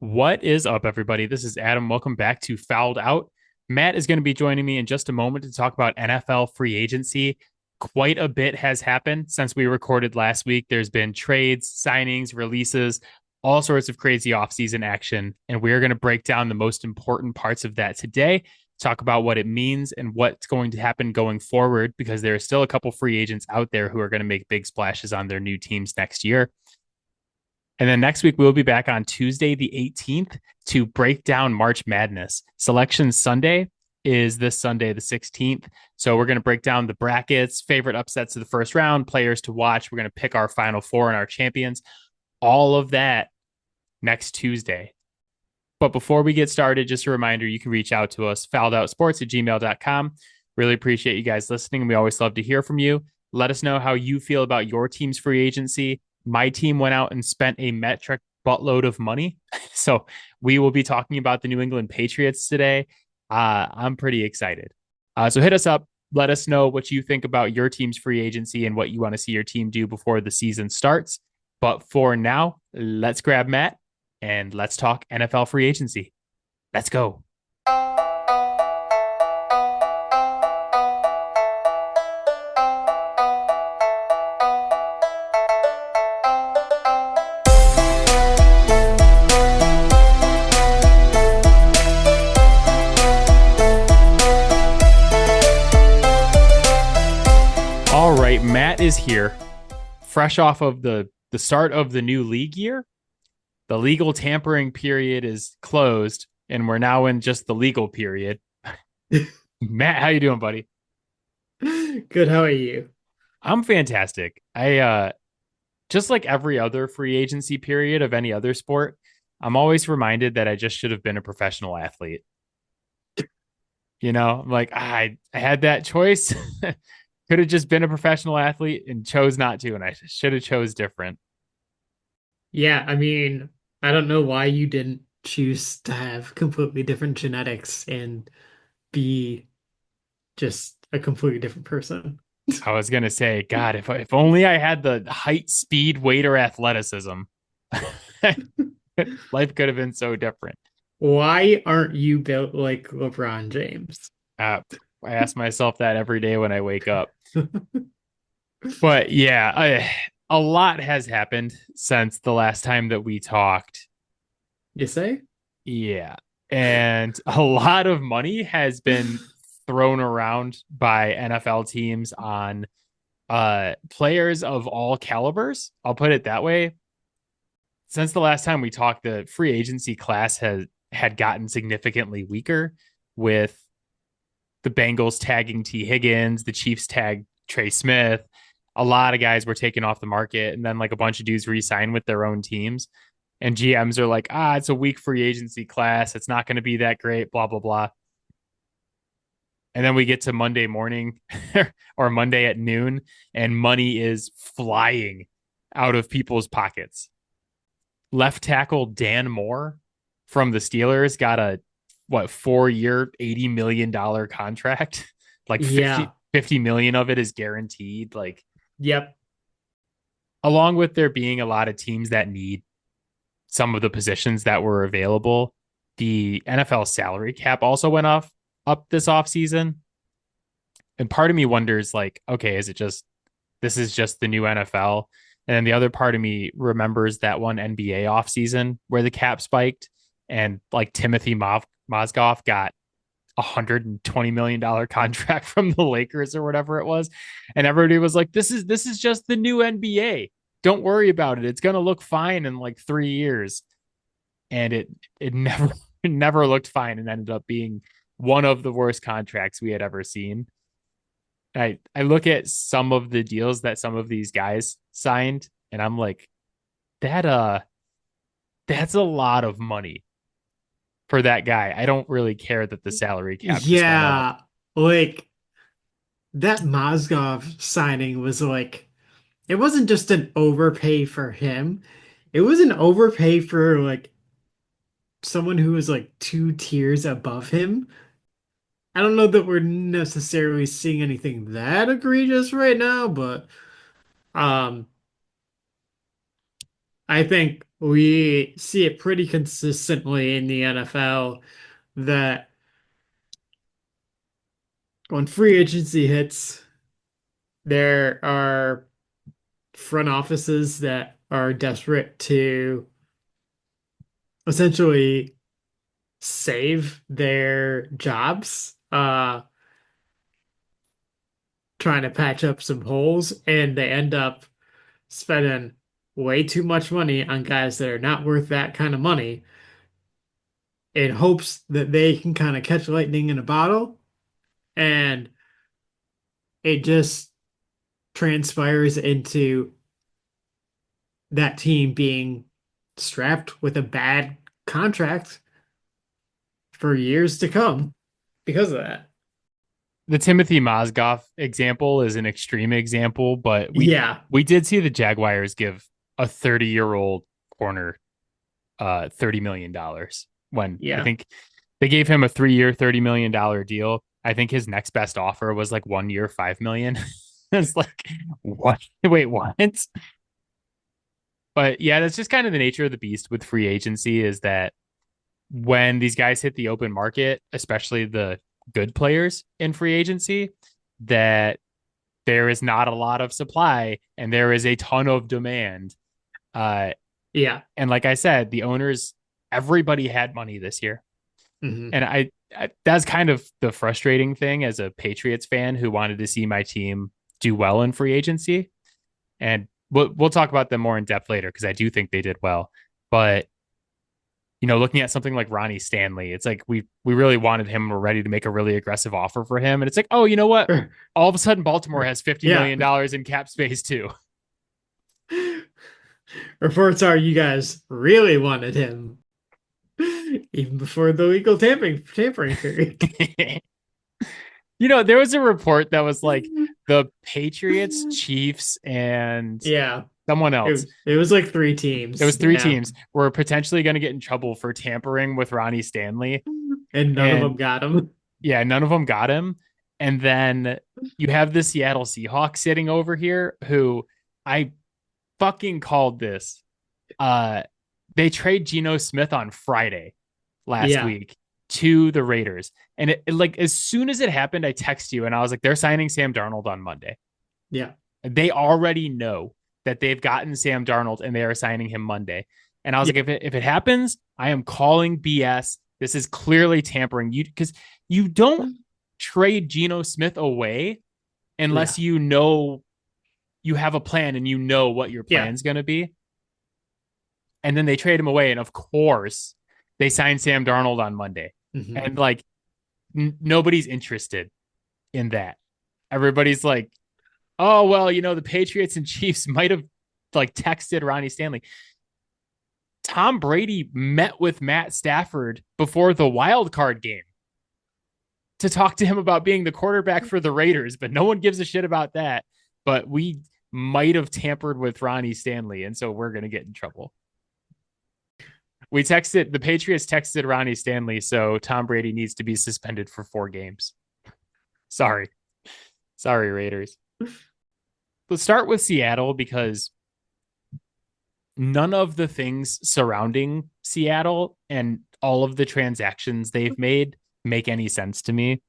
What is up, everybody? This is Adam. Welcome back to Fouled Out. Matt is going to be joining me in just a moment to talk about NFL free agency. Quite a bit has happened since we recorded last week. There's been trades, signings, releases, all sorts of crazy offseason action. And we're going to break down the most important parts of that today, talk about what it means and what's going to happen going forward, because there are still a couple free agents out there who are going to make big splashes on their new teams next year. And then next week, we'll be back on Tuesday, the 18th, to break down March Madness. Selection Sunday is this Sunday, the 16th. So we're going to break down the brackets, favorite upsets of the first round, players to watch. We're going to pick our final four and our champions. All of that next Tuesday. But before we get started, just a reminder, you can reach out to us, fouledoutsports@gmail.com. Really appreciate you guys listening. We always love to hear from you. Let us know how you feel about your team's free agency. My team went out and spent a metric buttload of money. So we will be talking about the New England Patriots today. I'm pretty excited. So hit us up. Let us know what you think about your team's free agency and what you want to see your team do before the season starts. But for now, let's grab Matt and let's talk NFL free agency. Let's go. All right, Matt is here, fresh off of the start of the new league year. The legal tampering period is closed, and we're now in just the legal period. Matt, how you doing, buddy? Good, how are you? I'm fantastic. I just like every other free agency period of any other sport, I'm always reminded that I just should have been a professional athlete. I'm like, I had that choice. Could have just been a professional athlete and chose not to, and I should have chose different. Yeah, I mean, I don't know why you didn't choose to have completely different genetics and be just a completely different person. I was gonna say, God, if only I had the height, speed, weight, or athleticism, life could have been so different. Why aren't you built like LeBron James? Uh, I ask myself that every day when I wake up. But yeah, a lot has happened since the last time that we talked. You say? Yeah. And a lot of money has been thrown around by NFL teams on players of all calibers. I'll put it that way. Since the last time we talked, the free agency class has had gotten significantly weaker, with the Bengals tagging T. Higgins, the Chiefs tagged Trey Smith. A lot of guys were taken off the market, and then like a bunch of dudes re-signed with their own teams. And GMs are like, it's a weak free agency class. It's not going to be that great, blah, blah, blah. And then we get to Monday morning or Monday at noon, and money is flying out of people's pockets. Left tackle Dan Moore from the Steelers got a 4-year, $80 million contract. Like Yeah. 50 million of it is guaranteed. Like, Yep. along with there being a lot of teams that need some of the positions that were available, the NFL salary cap also went up this offseason. And part of me wonders, like, okay, is it just this is just the new NFL? And then the other part of me remembers that one NBA offseason where the cap spiked and like Timothy Mozgov got $120 million contract from the Lakers or whatever it was. And everybody was like, this is just the new NBA. Don't worry about it. It's gonna look fine in like 3 years. And it never it never looked fine and ended up being one of the worst contracts we had ever seen. I look at some of the deals that some of these guys signed, and I'm like, that that's a lot of money for that guy. I don't really care that the salary cap just went up. Yeah. Like that Mozgov signing was like it wasn't just an overpay for him. It was an overpay for like someone who was like two tiers above him. I don't know that we're necessarily seeing anything that egregious right now, but um I think we see it pretty consistently in the NFL that when free agency hits, there are front offices that are desperate to essentially save their jobs, trying to patch up some holes, and they end up spending way too much money on guys that are not worth that kind of money in hopes that they can kind of catch lightning in a bottle. And it just transpires into that team being strapped with a bad contract for years to come because of that. The Timothy Mozgov example is an extreme example, but we Yeah, we did see the Jaguars give a 30-year-old corner $30 million when I yeah. think they gave him a 3-year $30 million deal. I think his next best offer was like 1 year, 5 million. It's like what? Wait, what? But yeah, that's just kind of the nature of the beast with free agency is that when these guys hit the open market, especially the good players in free agency, that there is not a lot of supply and there is a ton of demand. Uh, Yeah. and like I said, the owners, everybody had money this year. Hmm. And that's kind of the frustrating thing as a Patriots fan who wanted to see my team do well in free agency. And we'll talk about them more in depth later because I do think they did well. But looking at something like Ronnie Stanley, it's like we really wanted him. We're ready to make a really aggressive offer for him, and it's like, oh, you know what? All of a sudden, Baltimore has Yeah. $50 million in cap space too. Reports are you guys really wanted him even before the legal tampering period. There was a report that was like the Patriots, Chiefs, and Yeah. someone else. It was like three There was teams. three Yeah. teams were potentially going to get in trouble for tampering with Ronnie Stanley, And none of them and got him. yeah, none of them got him. And then you have the Seattle Seahawks sitting over here who I fucking called this. Uh, they trade Geno Smith on Friday last Yeah. week to the Raiders. And like as soon as it happened, I text you and I was like, they're signing Sam Darnold on Monday. Yeah. They already know that they've gotten Sam Darnold and they are signing him Monday. And I was Yeah. like, if it happens, I am calling BS. This is clearly tampering. Because you don't trade Geno Smith away Yeah. unless you know you have a plan and you know what your Yeah. plan's going to be. And then they trade him away. And of course, they sign Sam Darnold on Monday. Hmm. And like, nobody's interested in that. Everybody's like, oh, well, the Patriots and Chiefs might have like texted Ronnie Stanley. Tom Brady met with Matt Stafford before the wild card game to talk to him about being the quarterback for the Raiders, but no one gives a shit about that. But we might have tampered with Ronnie Stanley, and so we're going to get in trouble. The Patriots texted Ronnie Stanley, so Tom Brady needs to be suspended for 4 games. Sorry. Sorry, Raiders. Let's start with Seattle because none of the things surrounding Seattle and all of the transactions they've made make any sense to me.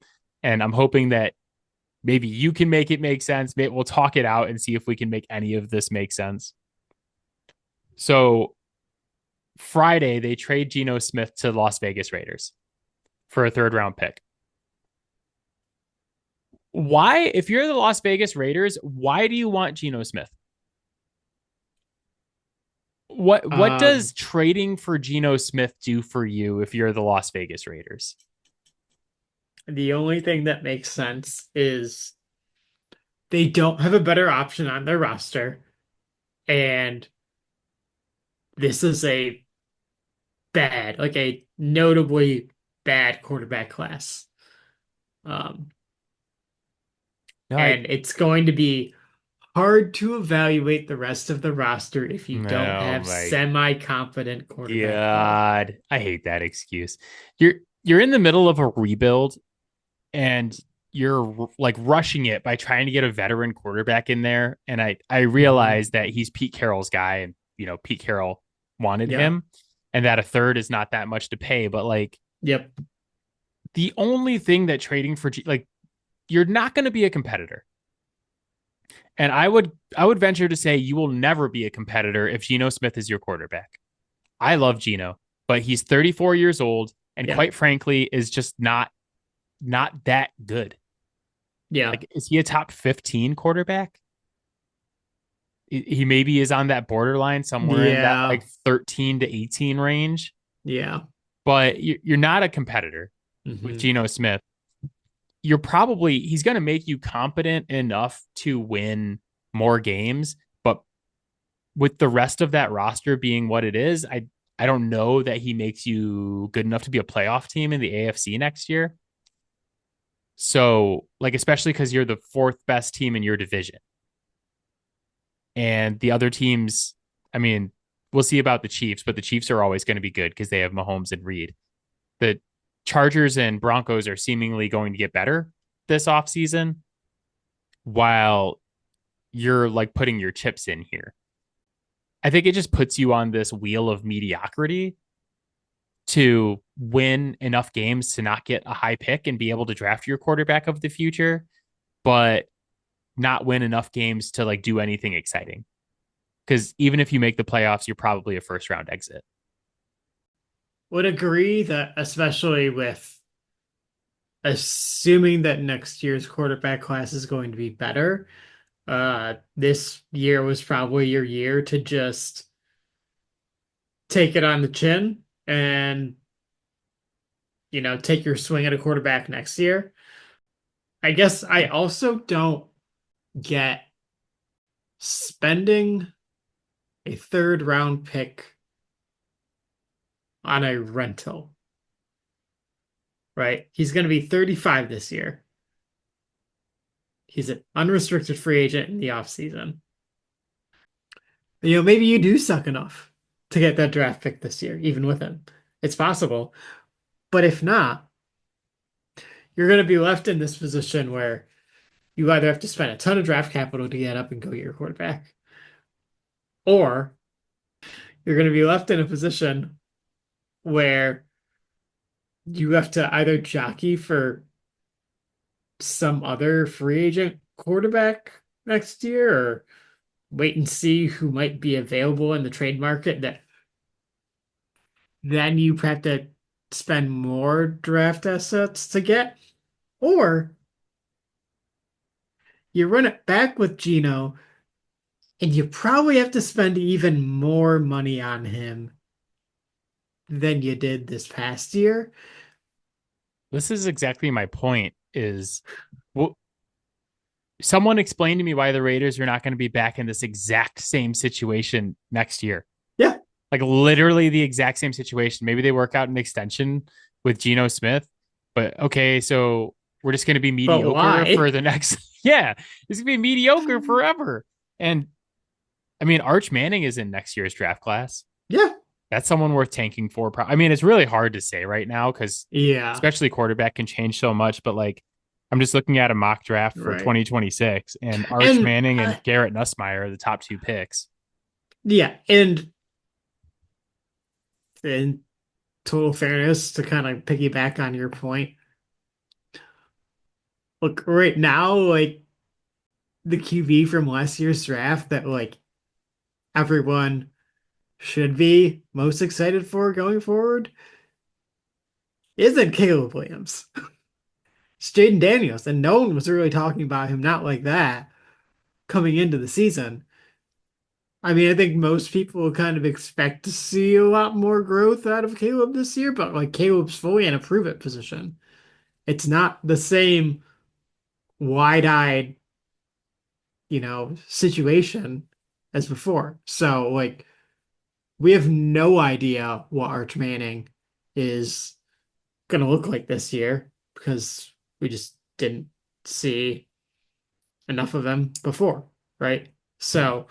And I'm hoping that maybe you can make it make sense. Maybe we'll talk it out and see if we can make any of this make sense. So Friday, they trade Geno Smith to Las Vegas Raiders for a 3rd round pick. Why, if you're the Las Vegas Raiders, why do you want Geno Smith? What does Um, trading for Geno Smith do for you if you're the Las Vegas Raiders? the only thing that makes sense is they don't have a better option on their roster, and this is a like a notably bad quarterback class. Um, No, and it's going to be hard to evaluate the rest of the roster if you don't oh have my semi-competent quarterback play. God. I hate that excuse. You're in the middle of a rebuild and you're like rushing it by trying to get a veteran quarterback in there. And I Hmm. realize that he's Pete Carroll's guy and Pete Carroll wanted Yeah. him, and that a third is not that much to pay. But like Yep. the only thing that trading for like you're not going to be a competitor. And I would venture to say you will never be a competitor if Geno Smith is your quarterback. I love Geno, but he's 34 years old and Yeah. quite frankly is just not that good. Yeah. Like is he a top 15 quarterback? He maybe is on that borderline somewhere in that Yeah. like 13 to 18 range, Yeah. but you're not a competitor with Hmm. Geno Smith. He's going to make you competent enough to win more games, but with the rest of that roster being what it is, I don't know that he makes you good enough to be a playoff team in the AFC next year. So, like, especially because you're the fourth best team in your division. And the other teams, I mean, we'll see about the Chiefs, but the Chiefs are always going to be good because they have Mahomes and Reed. The Chargers and Broncos are seemingly going to get better this offseason while you're like putting your chips in here. I think it just puts you on this wheel of mediocrity to win enough games to not get a high pick and be able to draft your quarterback of the future, but not win enough games to like do anything exciting. Because even if you make the playoffs, you're probably a first round exit. Would agree that, especially with assuming that next year's quarterback class is going to be better, this year was probably your year to just take it on the chin and, take your swing at a quarterback next year. I guess I also don't get spending a third round pick on a rental, right? He's going to be 35 this year. He's an unrestricted free agent in the offseason. Maybe you do suck enough to get that draft pick this year, even with him. It's possible. But if not, you're going to be left in this position where you either have to spend a ton of draft capital to get up and go get your quarterback, or you're going to be left in a position where you have to either jockey for some other free agent quarterback next year or wait and see who might be available in the trade market that then you have to spend more draft assets to get, or you run it back with Geno and you probably have to spend even more money on him than you did this past year. This is exactly my point is well, someone explain to me why the Raiders are not going to be back in this exact same situation next year. Yeah, Like literally the exact same situation. Maybe they work out an extension with Geno Smith, but okay, so we're just going to be but mediocre for why? the next. Yeah, it's going to be mediocre forever. And I mean, Arch Manning is in next year's draft class. Yeah, That's someone worth tanking for. I mean, it's really hard to say right now because yeah, especially quarterback can change so much. But like, I'm just looking at a mock draft for right. 2026, and Arch And Manning and Garrett Nussmeier are the top two picks. yeah, and in total fairness, to kind of piggyback on your point, look, right now, like the QB from last year's draft that like everyone should be most excited for going forward isn't Caleb Williams. It's Jaden Daniels, and no one was really talking about him not like that coming into the season. I mean, I think most people kind of expect to see a lot more growth out of Caleb this year, but like Caleb's fully in a prove it position. It's not the same wide-eyed, situation as before. So like we have no idea what Arch Manning is gonna look like this year because we just didn't see enough of him before, right? So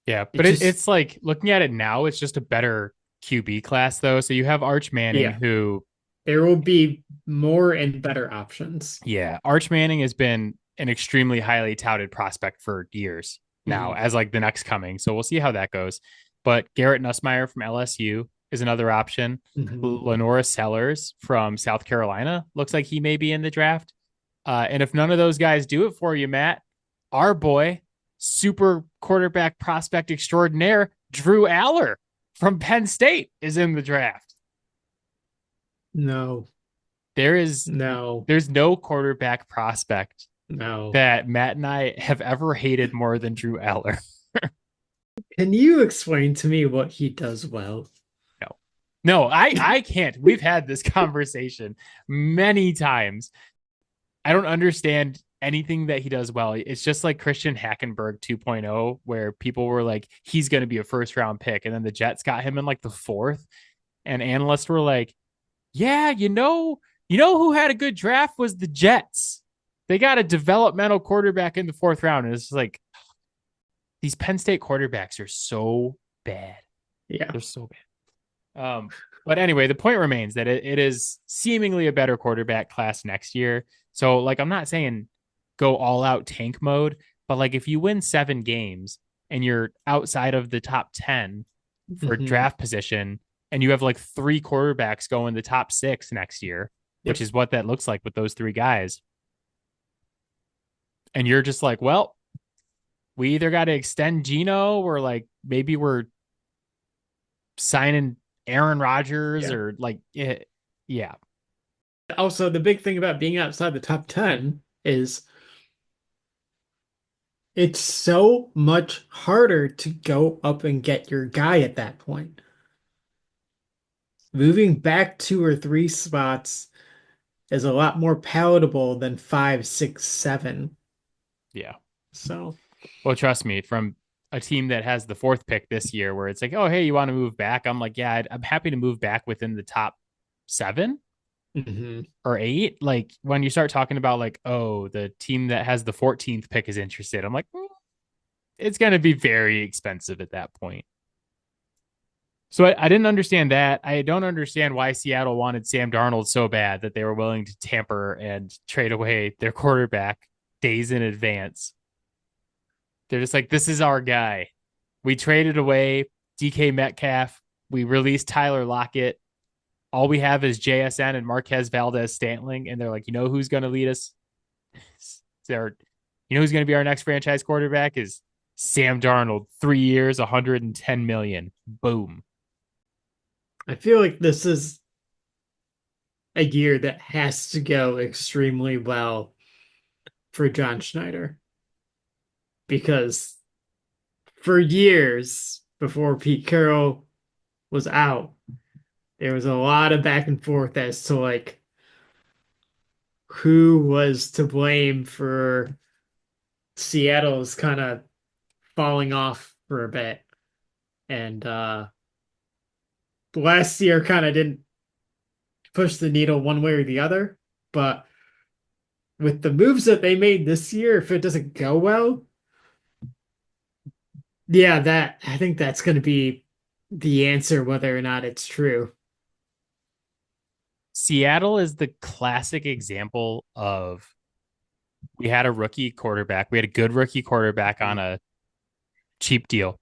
Yeah, it but just it's like looking at it now, it's just a better QB class though. So you have Arch Manning, yeah, who, there will be more and better options. yeah, Arch Manning has been an extremely highly touted prospect for years now Mhm. as like the next coming. So we'll see how that goes. but Garrett Nussmeier from LSU is another option. Hmm. Lenora Sellers from South Carolina looks like he may be in the draft. And if none of those guys do it for you, Matt, our boy, super quarterback prospect extraordinaire, Drew Aller from Penn State is in the draft. No, There is no, there's no quarterback prospect no. that Matt and I have ever hated more than Drew Aller. Can you explain to me what he does well? No. No, I can't. We've had this conversation many times. I don't understand anything that he does well. It's just like Christian Hackenberg 2.0, where people were like, he's going to be a first round pick. And then the Jets got him in like the fourth. And analysts were like, yeah, you know who had a good draft was the Jets. They got a developmental quarterback in the fourth round. And it's like, these Penn State quarterbacks are so bad. Yeah. They're so bad. But anyway, the point remains that it is seemingly a better quarterback class next year. So, like, I'm not saying go all out tank mode, but like if you win 7 games and you're outside of the top 10 for Hmm. draft position, and you have like 3 quarterbacks go in the top 6 next year, which Yep. is what that looks like with those 3 guys, and you're just like, well, we either got to extend Geno or like maybe we're signing Aaron Rodgers Yeah. or like, yeah. Also, the big thing about being outside the top 10 is it's so much harder to go up and get your guy at that point. Moving back 2 or 3 spots is a lot more palatable than 5, 6, 7. Yeah. So, Well, trust me, from a team that has the 4th pick this year, where it's like, oh, hey, you want to move back? I'm like, yeah, I'm happy to move back within the top 7 or 8. Like when you start talking about like, oh, the team that has the 14th pick is interested, I'm like, it's going to be very expensive at that point. So I didn't understand that. I don't understand why Seattle wanted Sam Darnold so bad that they were willing to tamper and trade away their quarterback days in advance. They're just like, this is our guy. We traded away DK Metcalf. We released Tyler Lockett. All we have is JSN and Marquez Valdez Stantling. And they're like, you know who's going to lead us? You know who's going to be our next franchise quarterback is Sam Darnold. 3 years, 110 million. Boom. I feel like this is a year that has to go extremely well for John Schneider because for years before Pete Carroll was out, there was a lot of back and forth as to like who was to blame for Seattle's kind of falling off for a bit. And last year kind of didn't push the needle one way or the other, but with the moves that they made this year, if it doesn't go well, yeah, that I think that's going to be the answer, whether or not it's true. Seattle is the classic example of we had a rookie quarterback. We had a good rookie quarterback on a cheap deal,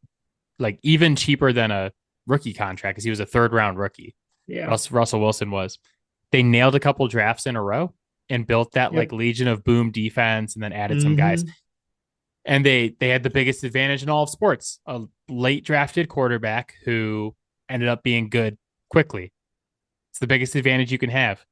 like even cheaper than a rookie contract because he was a 3rd round rookie. Yeah. Russell Wilson was. They nailed a couple drafts in a row and built that like Yep. Legion of Boom defense and then added some guys. Hmm. And they had the biggest advantage in all of sports, a late drafted quarterback who ended up being good quickly. It's the biggest advantage you can have.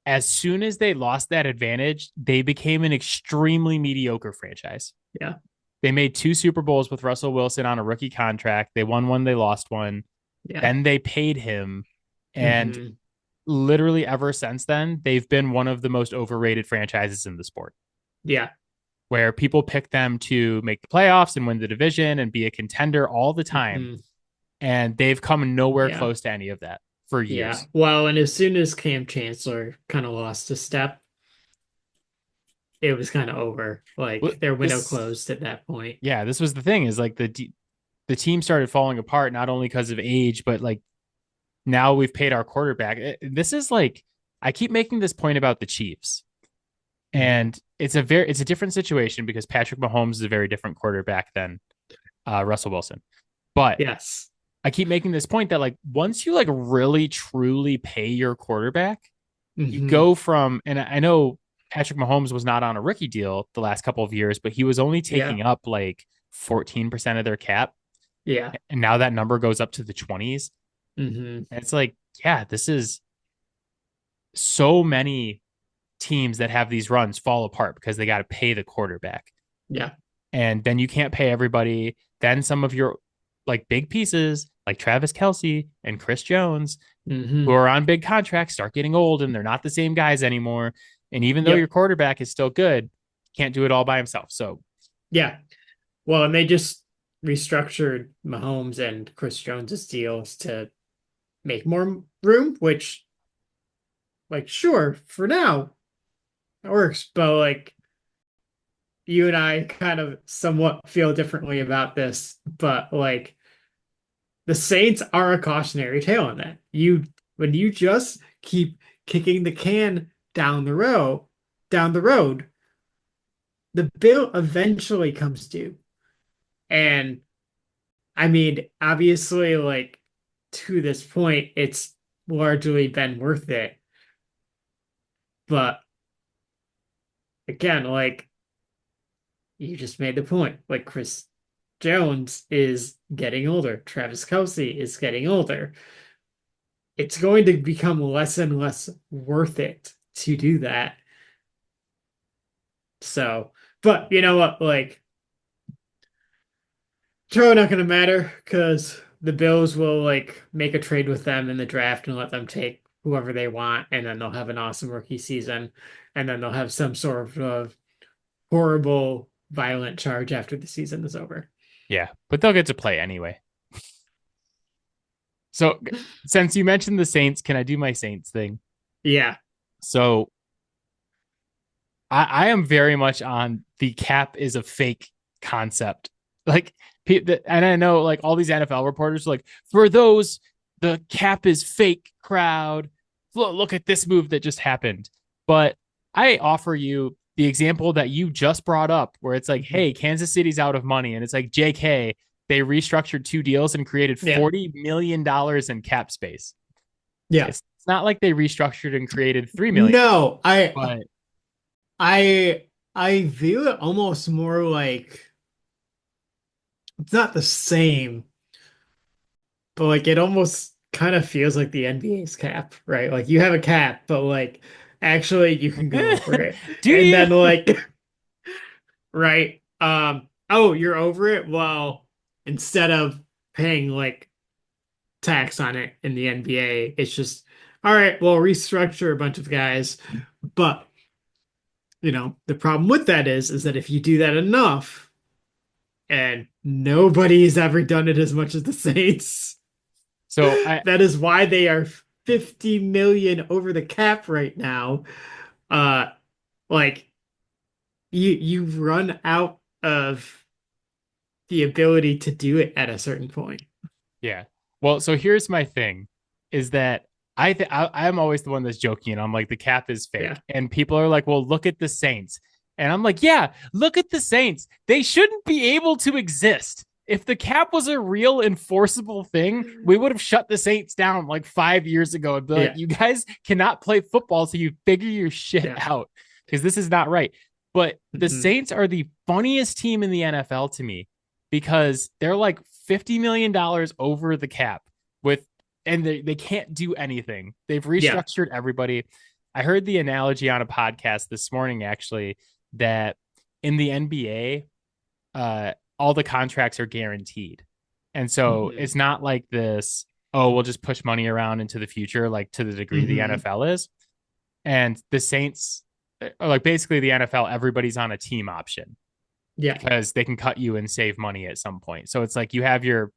As soon as they lost that advantage, they became an extremely mediocre franchise. Yeah. They made 2 Super Bowls with Russell Wilson on a rookie contract. They won one, they lost one. Yeah. Then they paid him. And Hmm. literally ever since then, they've been one of the most overrated franchises in the sport, Yeah. where people pick them to make the playoffs and win the division and be a contender all the time. Hmm. And they've come nowhere Yeah. close to any of that for Yeah. years. Well, and as soon as Cam Chancellor kind of lost a step, it was kind of over. Well, Like their window this, closed at that point. yeah, this was the thing is like the team started falling apart, not only because of age, but like now we've paid our quarterback. This is like, I keep making this point about the Chiefs. Hmm. And it's a different situation because Patrick Mahomes is a very different quarterback than Russell Wilson. But Yes. I keep making this point that like once you like really truly pay your quarterback, you Hmm. go from, and I know Patrick Mahomes was not on a rookie deal the last couple of years, but he was only Yeah. taking up like 14% of their cap. Yeah. And now that number goes up to the 20s. Hmm. And it's like, yeah, this is so many teams that have these runs fall apart because they got to pay the quarterback. Yeah. And then you can't pay everybody. Then some of your like big pieces, like Travis Kelsey and Chris Jones, who Hmm. are on big contracts, start getting old and they're not the same guys anymore. And even though your Yep. quarterback is still good, can't do it all by himself. So Yeah. Well, and they just restructured Mahomes and Chris Jones's deals to make more room, which, like, sure, for now, it works. But, like, you and I kind of somewhat feel differently about this. But, like, the Saints are a cautionary tale on that. When you just keep kicking the can down the road, the bill eventually comes due. And I mean, obviously, like to this point, it's largely been worth it. But again, like you just made the point, like Chris Jones is getting older, Travis Kelsey is getting older. It's going to become less and less worth it to do that. So, but you know what? Like, it's probably not going to matter because the Bills will like make a trade with them in the draft and let them take whoever they want, and then they'll have an awesome rookie season, and then they'll have some sort of horrible, violent charge after the season is over. yeah, but they'll get to play anyway. So since you mentioned the Saints, can I do my Saints thing? Yeah, So I am very much on the cap is a fake concept. Like, and I know like all these NFL reporters, like for those, the cap is fake crowd. Look at this move that just happened. But I offer you the example that you just brought up, where it's like, mhm. hey, Kansas City's out of money. And it's like, JK, they restructured two deals and created Yeah, $40 million in cap space. yeah. It's not like they restructured and created 3 million, No, but I, I view it almost more like it's not the same, but like it almost kind of feels like the NBA's cap, right? Like you have a cap, but like actually you can go over it. do And you? then like right, oh, you're over it? Well, instead of paying like tax on it in the NBA, it's just all right, well, restructure a bunch of guys. But the problem with that is that if you do that enough, and nobody's ever done it as much as the Saints. So I That is why they are 50 million over the cap right now. Uh like you run out of the ability to do it at a certain point. Yeah. Well, so here's my thing is that I'm always the one that's joking. I'm like the cap is Yeah. fake. And people are like, "Well, look at the Saints." And I'm like, "Yeah, look at the Saints. They shouldn't be able to exist. If the cap was a real enforceable thing, we would have shut the Saints down like 5 years ago and be like, Yeah. "You guys cannot play football so you figure your shit Yeah. out because this is not right." But the Hmm. Saints are the funniest team in the NFL to me because they're like $50 million over the cap with, and they can't do anything. They've Yeah. restructured everybody. I heard the analogy on a podcast this morning actually that in the NBA, all the contracts are guaranteed. And so Hmm. it's not like this, oh, we'll just push money around into the future, like to the degree the Hmm. NFL is. And the Saints, like basically the NFL, everybody's on a team option Yeah. because they can cut you and save money at some point. So it's like you have your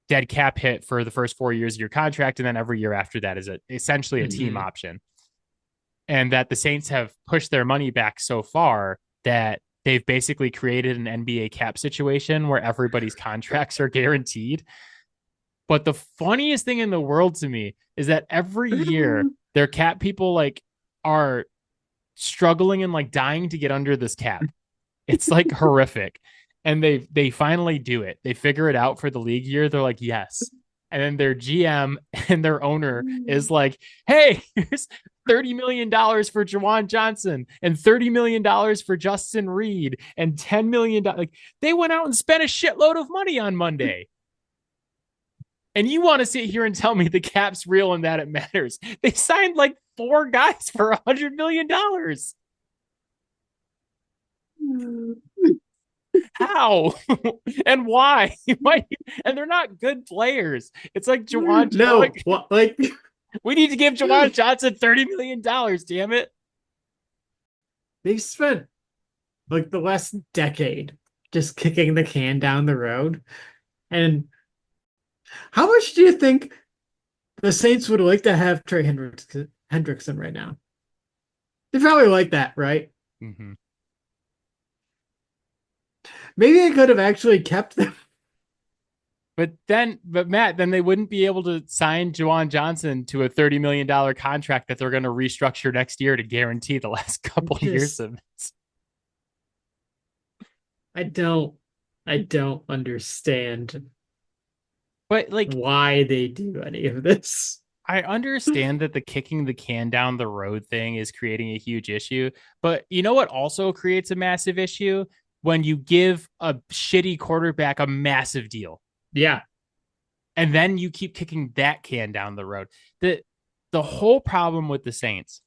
dead cap hit for the first 4 years of your contract, and then every year after that is essentially a team Hmm. option. And that the Saints have pushed their money back so far that they've basically created an NBA cap situation where everybody's contracts are guaranteed. But the funniest thing in the world to me is that every year their cap people like are struggling and like dying to get under this cap. It's like horrific. and they finally do it. They figure it out for the league year. They're like, yes. And then their GM and their owner is like, hey, here's $30 million for Jawan Johnson and $30 million for Justin Reed and $10 million. Like they went out and spent a shitload of money on Monday. And you want to sit here and tell me the cap's real and that it matters. They signed like four guys for $100 million. How and why? Why? And they're not good players. It's like Jawan. No, Like what like we need to give Jawan Johnson $30 million. Damn it! they spent like the last decade just kicking the can down the road. And how much do you think the Saints would like to have Hendrickson right now? They probably like that, right? Mm-hmm. Maybe they could have actually kept them. But Matt, then they wouldn't be able to sign Jawan Johnson to a $30 million contract that they're going to restructure next year to guarantee the last couple of years Just of it. I don't I don't understand But like why they do any of this. I understand that the kicking the can down the road thing is creating a huge issue, but you know what also creates a massive issue? When you give a shitty quarterback a massive deal Yeah. and then you keep kicking that can down the road. The whole problem with the Saints,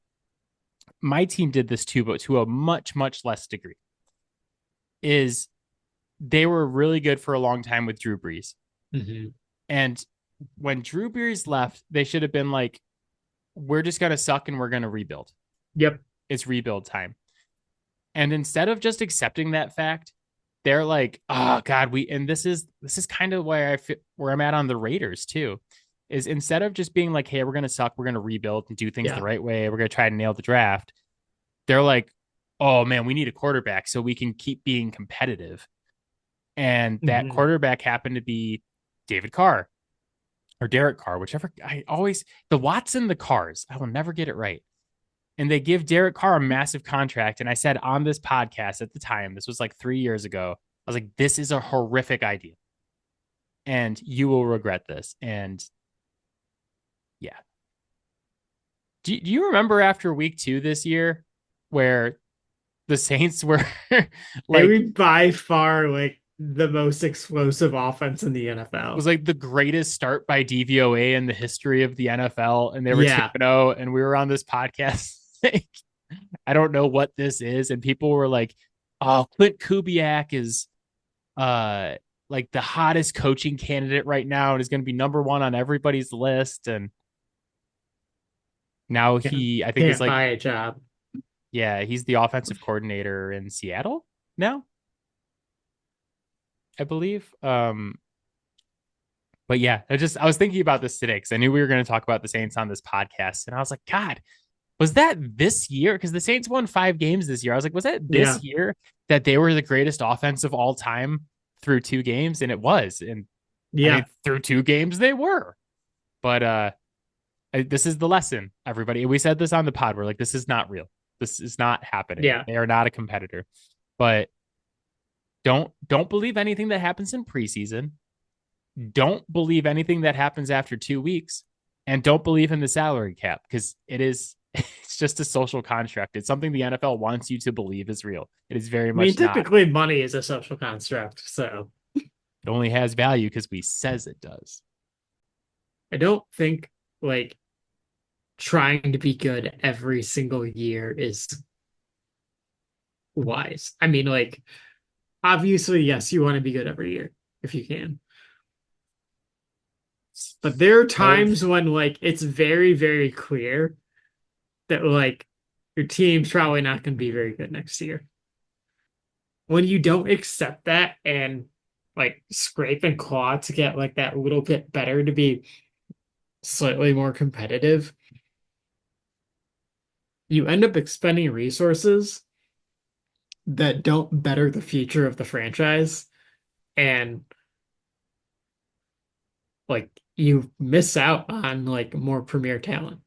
my team did this too, but to a much, much less degree, is they were really good for a long time with Drew Brees. Mm-hmm. And when Drew Brees left, they should have been like, we're just going to suck and we're going to rebuild. Yep. It's rebuild time. And instead of just accepting that fact, they're like, oh God, and this is kind of where where I'm at on the Raiders too, is instead of just being like, hey, we're going to suck, we're going to rebuild and do things the Yeah. right way, we're going to try to nail the draft. They're like, oh man, we need a quarterback so we can keep being competitive. And that Mm-hmm. quarterback happened to be David Carr or Derek Carr, whichever. The Watson, the Cars. I will never get it right. And they give Derek Carr a massive contract. And I said on this podcast at the time, this was like 3 years ago, I was like, this is a horrific idea. And you will regret this. And yeah. Do you remember after week 2 this year where the Saints were They like, were by far like the most explosive offense in the was NFL. like the greatest start by DVOA in the history of the NFL, and they were 2 Yeah. 0, and we were on this podcast. I don't know what this is, and people were like, "Oh, Clint Kubiak is uh like the hottest coaching candidate right now, and is going to be number 1 on everybody's list." And now Can't, I think, is can't like, buy a job. yeah, he's the offensive coordinator in Seattle now, I believe. But yeah, I was thinking about this today because I knew we were going to talk about the Saints on this podcast, and I was like, God, was that this year? Because the Saints won 5 games this year. I was like, was that Yeah. this year that they were the greatest offense of all time through 2 games? And it was. And I mean, Yeah. through 2 games they were. But this is the lesson, everybody. We said this on the pod. We're like, this is not real. This is not happening. Yeah. They are not a competitor. But don't believe anything that happens in preseason. Don't believe anything that happens after 2 weeks, and don't believe in the salary cap, because it's just a social construct. It's something the NFL wants you to believe is real. It is very I mean, much not. technically money is a social construct, so It only has value because we says it does. I don't think like trying to be good every single year is wise. I mean, like obviously, yes, you want to be good every year if you can. But there are Live. times when like it's very, very clear that like your team's probably not going to be very good next year. When you don't accept that and like scrape and claw to get like that little bit better to be slightly more competitive, you end up expending resources that don't better the future of the franchise, and like you miss out on like more premier talent.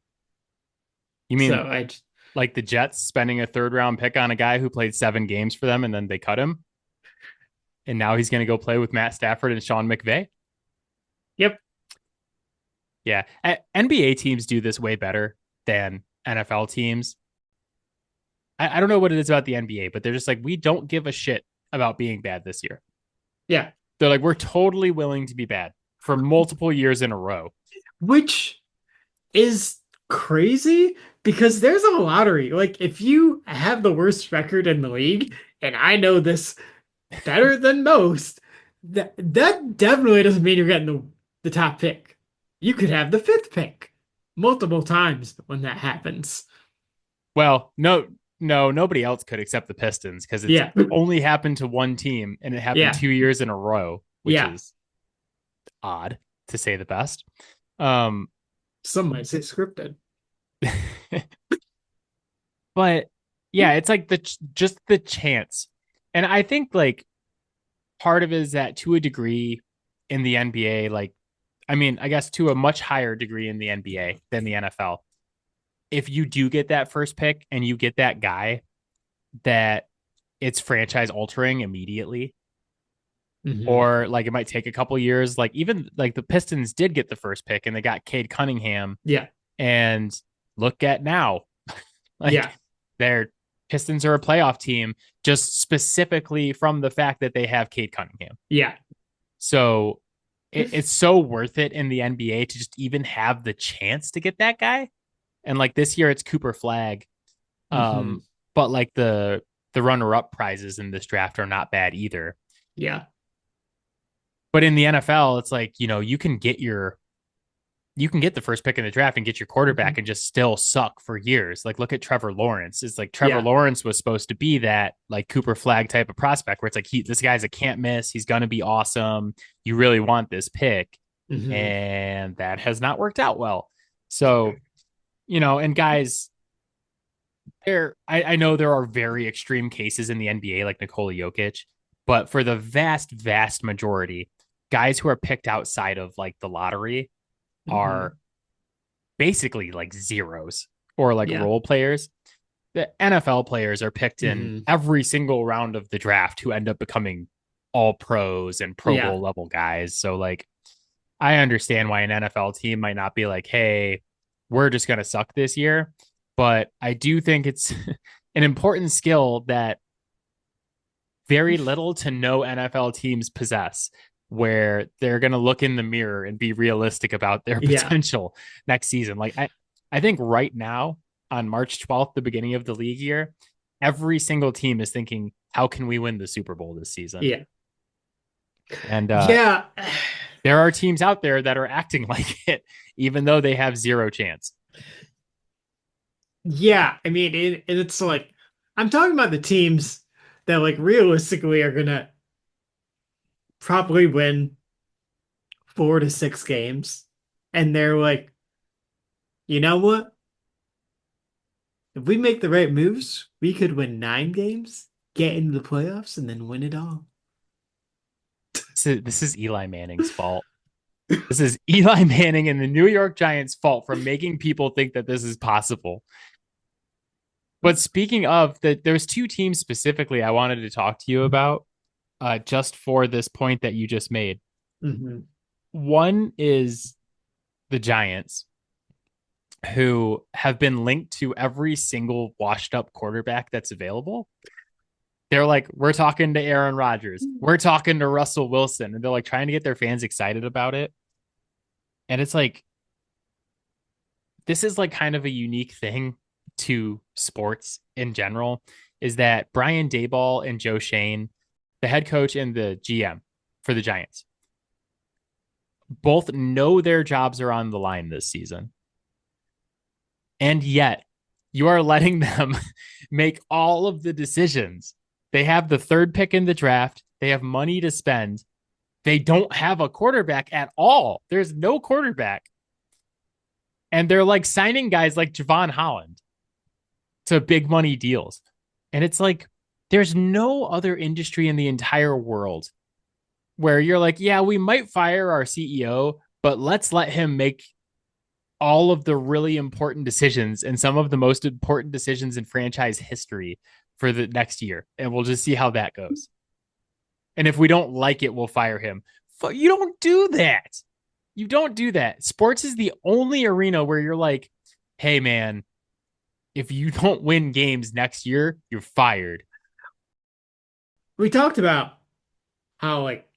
You So mean I like the Jets spending a 3rd round pick on a guy who played 7 games for them and then they cut him? and now he's going to go play with Matt Stafford and Sean McVay. Yep. Yeah, NBA teams do this way better than NFL teams. I don't know what it is about the NBA, but they're just like, we don't give a shit about being bad this year. Yeah. They're like, we're totally willing to be bad for multiple years in a row. Which is crazy because there's a lottery. Like, if you have the worst record in the league, and I know this better than most, that definitely doesn't mean you're getting the top pick. You could have the fifth pick multiple times when that happens. Well, no, nobody else could except the Pistons because it's Yeah. only happened to one team and it happened Yeah. 2 years in a row, which Yeah. is odd to say the best. Um, Some might say scripted. but yeah, it's like just the chance. And I think like part of it is that to a degree in the NBA, like I mean, I guess to a much higher degree in the NBA than the NFL. If you do get that first pick and you get that guy that it's franchise altering immediately, Hmm. or like it might take a couple years, like even like the Pistons did get the first pick and they got Cade Cunningham, Yeah. and look at now, like Yeah. their Pistons are a playoff team just specifically from the fact that they have Cade Cunningham. Yeah. So it's so worth it in the NBA to just even have the chance to get that guy. And like this year, it's Cooper Flag. Hmm. Um, but like the runner up prizes in this draft are not bad either. Yeah. But in the NFL, it's like you can get the first pick in the draft and get your quarterback Hmm. and just still suck for years. Like look at Trevor Lawrence. It's like Trevor Yeah. Lawrence was supposed to be that like Cooper Flag type of prospect where it's like this guy's a can't miss. He's gonna be awesome. You really want this pick, Hmm. and that has not worked out well. So and guys, I know there are very extreme cases in the NBA like Nikola Jokic, but for the vast majority, guys who are picked outside of like the lottery Hmm. are basically like zeros or like Yeah. role players. The NFL players are picked in Hmm. every single round of the draft who end up becoming all pros and Pro Yeah. Bowl level guys. So like I understand why an NFL team might not be like, hey, we're just going to suck this year. But I do think it's an important skill that very little to no NFL teams possess, where they're going to look in the mirror and be realistic about their Yeah. potential next season. Like, I think right now on March 12th, the beginning of the league year, every single team is thinking, how can we win the Super Bowl this season? Yeah. And Yeah. there are teams out there that are acting like it, even though they have zero chance. Yeah. I mean, it's like, I'm talking about the teams that, like, realistically are gonna probably win 4 to 6 games. And they're like, you know what? If we make the right moves, we could win 9 games, get into the playoffs, and then win it all. This is Eli Manning's fault. This is Eli Manning and the New York Giants' fault for making people think that this is possible. But speaking of that, there's two teams specifically I wanted to talk to you about just for this point that you just made. Hmm. One is the Giants, who have been linked to every single washed up quarterback that's available. They're like, we're talking to Aaron Rodgers, we're talking to Russell Wilson, and they're like trying to get their fans excited about it. And it's like, this is like kind of a unique thing to sports in general is that Brian Daboll and Joe Shane, the head coach and the GM for the Giants, both know their jobs are on the line this season. And yet you are letting them make all of the decisions. They have the third pick in the draft, they have money to spend. They don't have a quarterback at all. There's no quarterback. And they're like signing guys like Javon Holland to big money deals. And it's like, there's no other industry in the entire world where you're like, yeah, we might fire our CEO, but let's let him make all of the really important decisions and some of the most important decisions in franchise history for the next year. And we'll just see how that goes. And if we don't like it, we'll fire him. You don't do that. You don't do that. Sports is the only arena where you're like, hey, man, if you don't win games next year, you're fired. We talked about how like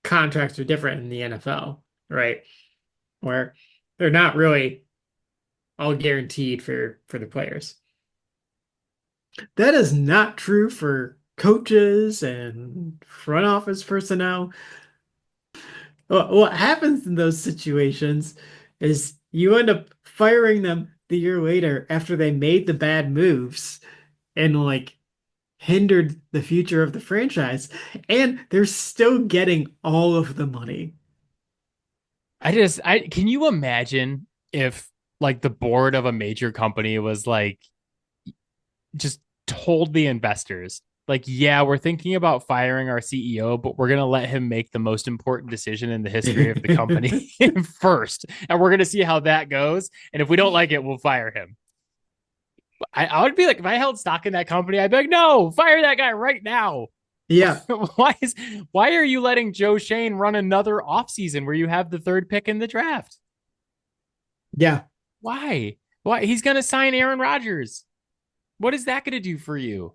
contracts are different in the NFL, right? Where they're not really all guaranteed for the players. That is not true for coaches and front office personnel. What happens in those situations is you end up firing them the year later after they made the bad moves and like hindered the future of the franchise, and they're still getting all of the money. I can you imagine if like the board of a major company was like just told the investors, like, yeah, we're thinking about firing our CEO, but we're going to let him make the most important decision in the history of the company first. And we're going to see how that goes. And if we don't like it, we'll fire him. I would be like, if I held stock in that company, I'd be like, no, fire that guy right now. Yeah, Why are you letting Joe Shane run another offseason where you have the third pick in the draft? yeah. Why? Why? He's going to sign Aaron Rodgers. What is that going to do for you?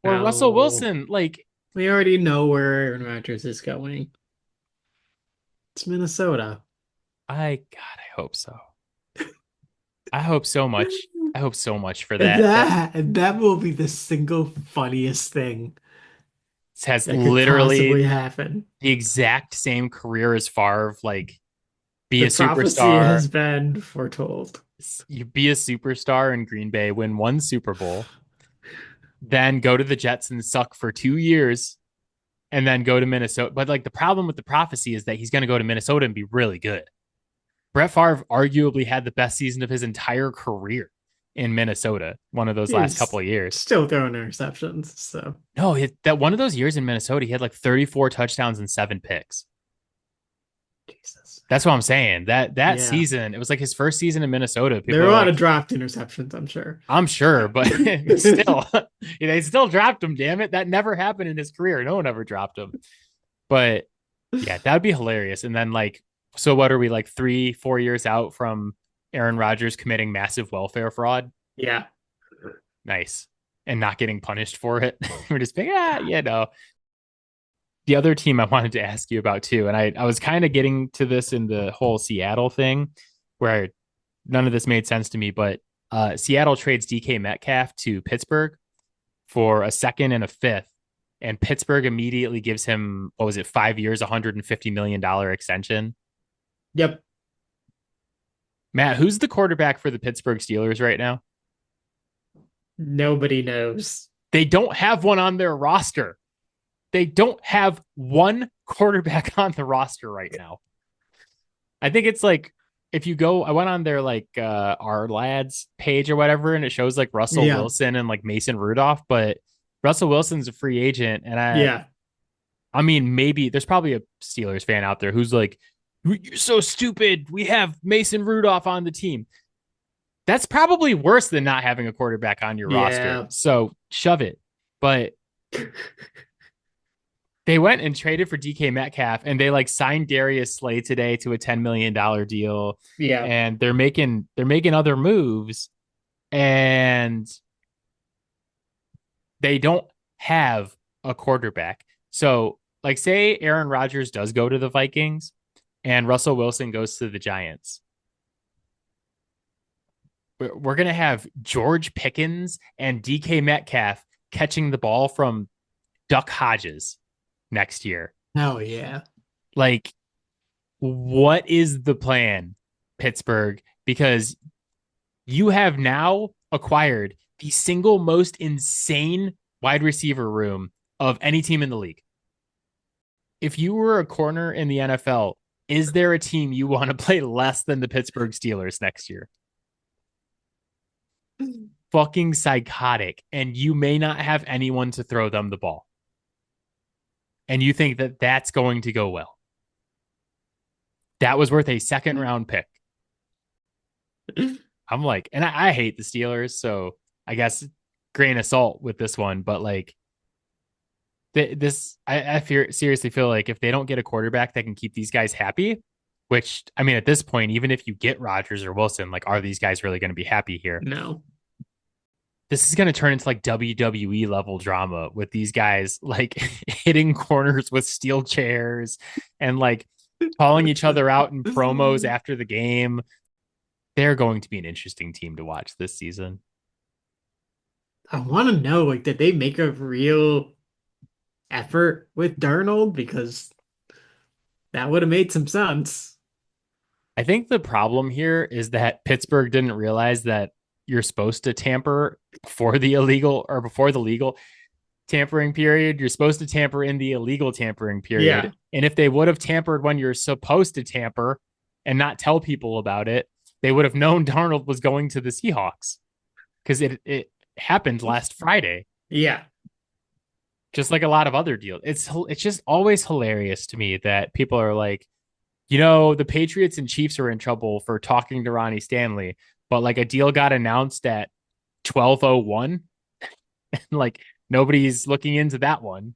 Or Russell No, Wilson? Like, we already know where Aaron Rodgers is going. It's Minnesota. God, I hope so. I hope so much. I hope so much for that. That That will be the single funniest thing has that could possibly literally happen. the exact same career as Favre. Like, be The a prophecy superstar. has been foretold. You be a superstar in Green Bay, win one Super Bowl, then go to the Jets and suck for 2 years, and then go to Minnesota. But like the problem with the prophecy is that he's going to go to Minnesota and be really good. Brett Favre arguably had the best season of his entire career in Minnesota, one of those He last couple was of years. still throwing interceptions, so No, that one of those years in Minnesota, he had like 34 touchdowns and 7 picks. Jesus. That's what I'm saying. That Yeah. season, it was like his first season in Minnesota. There People are a are lot like, of dropped interceptions, I'm sure. I'm sure, but still, they still dropped him. Damn it, that never happened in his career. No one ever dropped him. But yeah, that'd be hilarious. And then like, so what are we like 3, 4 years out from Aaron Rodgers committing massive welfare fraud? Yeah. Nice. And not getting punished for it. We're just being, no. The other team I wanted to ask you about too, and I was kind of getting to this in the whole Seattle thing where none of this made sense to me, but Seattle trades DK Metcalf to Pittsburgh for a second and a fifth. And Pittsburgh immediately gives him, what was it, 5 years, $150 million extension. Yep. Matt, who's the quarterback for the Pittsburgh Steelers right now? Nobody knows. They don't have one on their roster. They don't have one quarterback on the roster right now. I think it's like if you go, I went on their like our lads page or whatever, and it shows like Russell Yeah. Wilson and like Mason Rudolph, but Russell Wilson's a free agent, and Yeah. I mean maybe there's probably a Steelers fan out there who's like, "You're so stupid. We have Mason Rudolph on the team." That's probably worse than not having a quarterback on your roster. Yeah. So shove it. But they went and traded for DK Metcalf, and they like signed Darius Slay today to a $10 million deal. Yeah. And they're making other moves, and they don't have a quarterback. So like say Aaron Rodgers does go to the Vikings and Russell Wilson goes to the Giants. We're going to have George Pickens and DK Metcalf catching the ball from Duck Hodges next year. Oh yeah. Like, what is the plan, Pittsburgh? Because you have now acquired the single most insane wide receiver room of any team in the league. If you were a corner in the NFL, is there a team you want to play less than the Pittsburgh Steelers next year? Fucking psychotic. And you may not have anyone to throw them the ball. And you think that that's going to go well. That was worth a second round pick. I'm like, and I hate the Steelers, so I guess grain of salt with this one, but like seriously feel like if they don't get a quarterback that can keep these guys happy, which I mean, at this point, even if you get Rodgers or Wilson, like, are these guys really going to be happy here? No. This is going to turn into like WWE level drama with these guys like hitting corners with steel chairs and like calling each other out in promos after the game. They're going to be an interesting team to watch this season. I want to know, like, did they make a real effort with Darnold? Because that would have made some sense. I think the problem here is that Pittsburgh didn't realize that you're supposed to tamper for the illegal or before the legal tampering period. You're supposed to tamper in the illegal tampering Yeah. period. And if they would have tampered when you're supposed to tamper and not tell people about it, they would have known Darnold was going to the Seahawks because it happened last Friday, Yeah. just like a lot of other deals. It's just always hilarious to me that people are like, you know, the Patriots and Chiefs are in trouble for talking to Ronnie Stanley, but like a deal got announced at 12:01 and like nobody's looking into that one.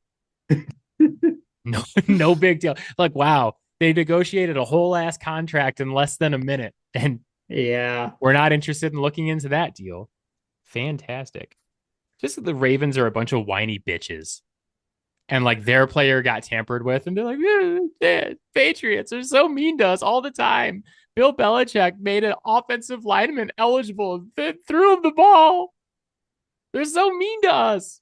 No, no big deal. Like, wow, they negotiated a whole ass contract in less than a minute, and Yeah. we're not interested in looking into that deal. Fantastic. Just that the Ravens are a bunch of whiny bitches. And like their player got tampered with, and they're like, Patriots are so mean to us all the time. Bill Belichick made an offensive lineman eligible and threw him the ball. They're so mean to us.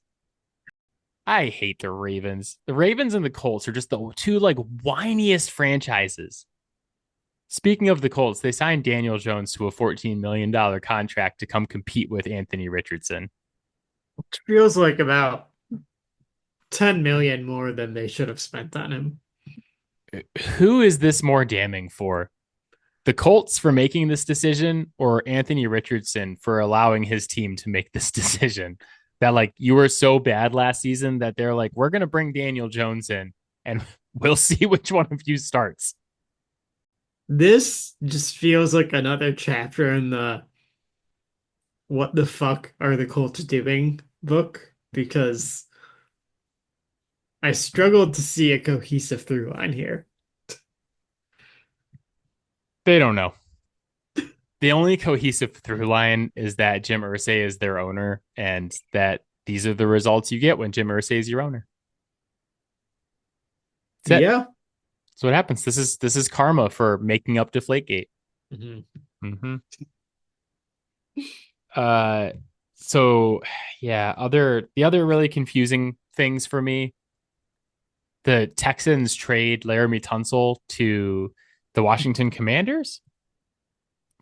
I hate the Ravens. The Ravens and the Colts are just the two like whiniest franchises. Speaking of the Colts, they signed Daniel Jones to a $14 million contract to come compete with Anthony Richardson. Which feels like about 10 million more than they should have spent on him. Who is this more damning for? The Colts for making this decision or Anthony Richardson for allowing his team to make this decision? That like you were so bad last season that they're like, we're going to bring Daniel Jones in and we'll see which one of you starts. This just feels like another chapter in the "What the fuck are the Colts doing" book because I struggled to see a cohesive through line here. They don't know. The only cohesive through line is that Jim Irsay is their owner and that these are the results you get when Jim Irsay is your owner. That's it. Yeah. That's what happens. This is karma for making up Deflategate. Mhm. Mm-hmm. Uh, so yeah, the other really confusing things for me, the Texans trade Laramie Tunsil to the Washington Commanders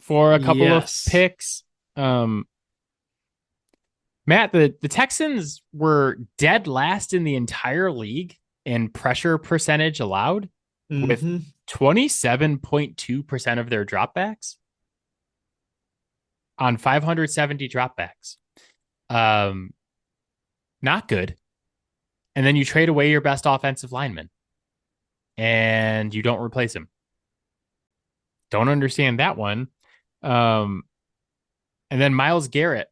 for a couple of Yes. picks. Um, Matt, the Texans were dead last in the entire league in pressure percentage allowed with Hmm. 27.2% of their dropbacks on 570 dropbacks. Um, Not good. And then you trade away your best offensive lineman and you don't replace him. Don't understand that one. Um, and then Myles Garrett,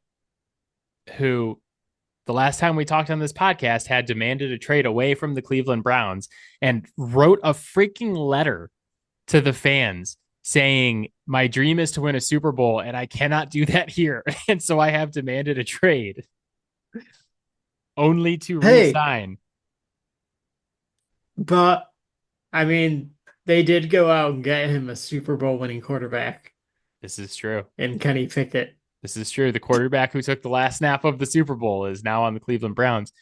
who the last time we talked on this podcast had demanded a trade away from the Cleveland Browns and wrote a freaking letter to the fans saying, my dream is to win a Super Bowl and I cannot do that here. And so I have demanded a trade only to Hey, re-sign. but I mean, they did go out and get him a Super Bowl winning quarterback This is true. in Kenny Pickett. This is true. The quarterback who took the last snap of the Super Bowl is now on the Cleveland Browns.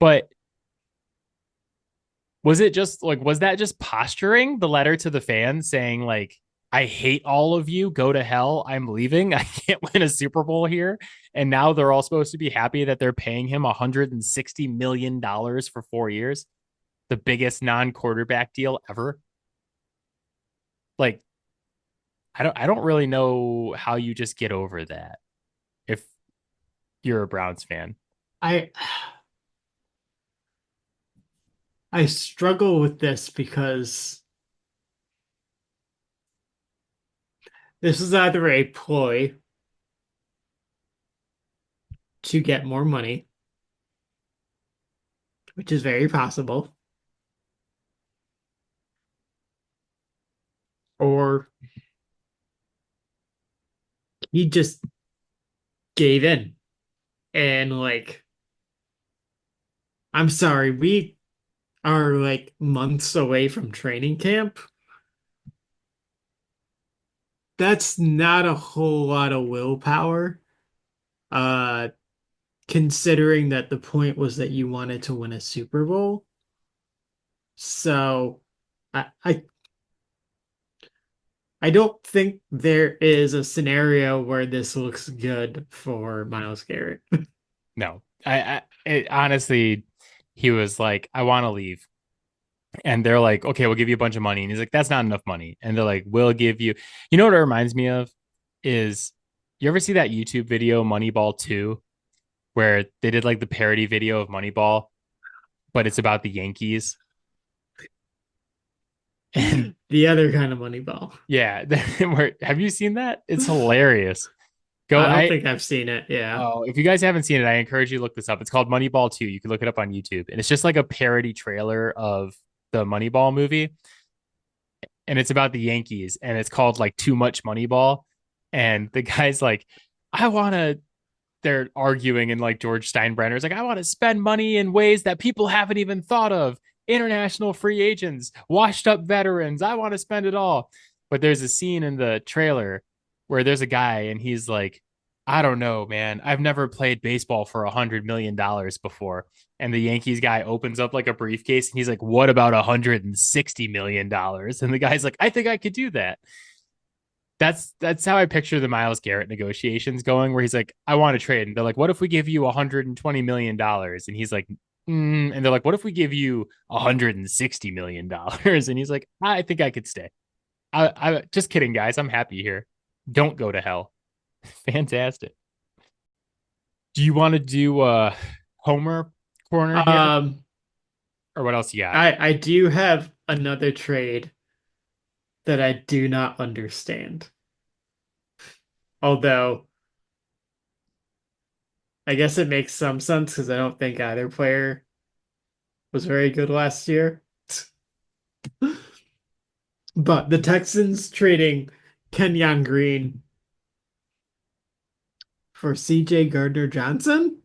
But was that just posturing, the letter to the fans saying like, I hate all of you, go to hell, I'm leaving, I can't win a Super Bowl here? And now they're all supposed to be happy that they're paying him $160 million for 4 years, the biggest non-quarterback deal ever. Like, I don't really know how you just get over that if you're a Browns fan. I I struggle with this because this is either a ploy to get more money, which is very possible, or he just gave in and like, I'm sorry, we are like months away from training camp. That's not a whole lot of willpower, uh, considering that the point was that you wanted to win a Super Bowl. So I don't think there is a scenario where this looks good for Miles Garrett. No, honestly, he was like, I want to leave. And they're like, okay, we'll give you a bunch of money. And he's like, that's not enough money. And they're like, we'll give you, you know what it reminds me of is you ever see that YouTube video, Moneyball 2, where they did like the parody video of Moneyball, but it's about the Yankees. And The other kind of money ball. yeah, have you seen that? It's hilarious. Go, I don't think I've seen it. Yeah. oh, if you guys haven't seen it, I encourage you to look this up. It's called Moneyball 2. You can look it up on YouTube. And it's just like a parody trailer of the Moneyball movie. And it's about the Yankees. And it's called like Too Much Moneyball. And the guy's like, I want to, they're arguing. And like George Steinbrenner's like, I want to spend money in ways that people haven't even thought of. International free agents, washed up veterans. I want to spend it all. But there's a scene in the trailer where there's a guy and he's like, I don't know, man. I've never played baseball for $100 million before. And the Yankees guy opens up like a briefcase and he's like, what about $160 million? And the guy's like, I think I could do that. That's how I picture the Miles Garrett negotiations going, where he's like, I want to trade. And they're like, what if we give you $120 million? And he's like, and they're like, what if we give you $160 million? And he's like, I think I could stay. I just kidding, guys. I'm happy here. Don't go to hell. Fantastic. Do you want to do Homer corner here? Um, Or what else you got? I do have another trade that I do not understand. Although I guess it makes some sense because I don't think either player was very good last year. But the Texans trading Kenyon Green for CJ Gardner Johnson.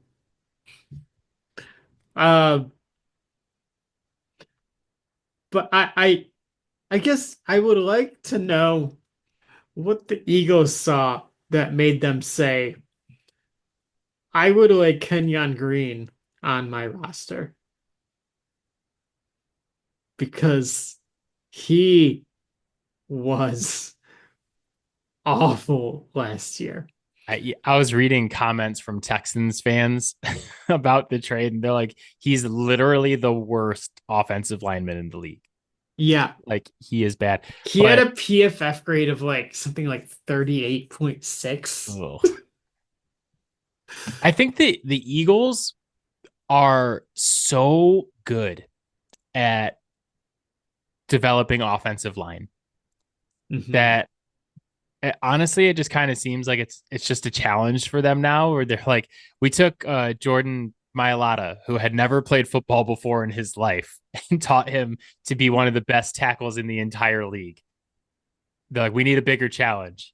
Uh, but I guess I would like to know what the Eagles saw that made them say, I would like Kenyon Green on my roster because he was awful last year. I was reading comments from Texans fans about the trade, and they're like, he's literally the worst offensive lineman in the league. Yeah, Like he is bad. he had But a PFF grade of like something like 38.6. ugh. I think the Eagles are so good at developing offensive line Mhm. that honestly it just kind of seems like it's just a challenge for them now, where they're like, we took Jordan Mailata, who had never played football before in his life, and taught him to be one of the best tackles in the entire league. They're like, we need a bigger challenge.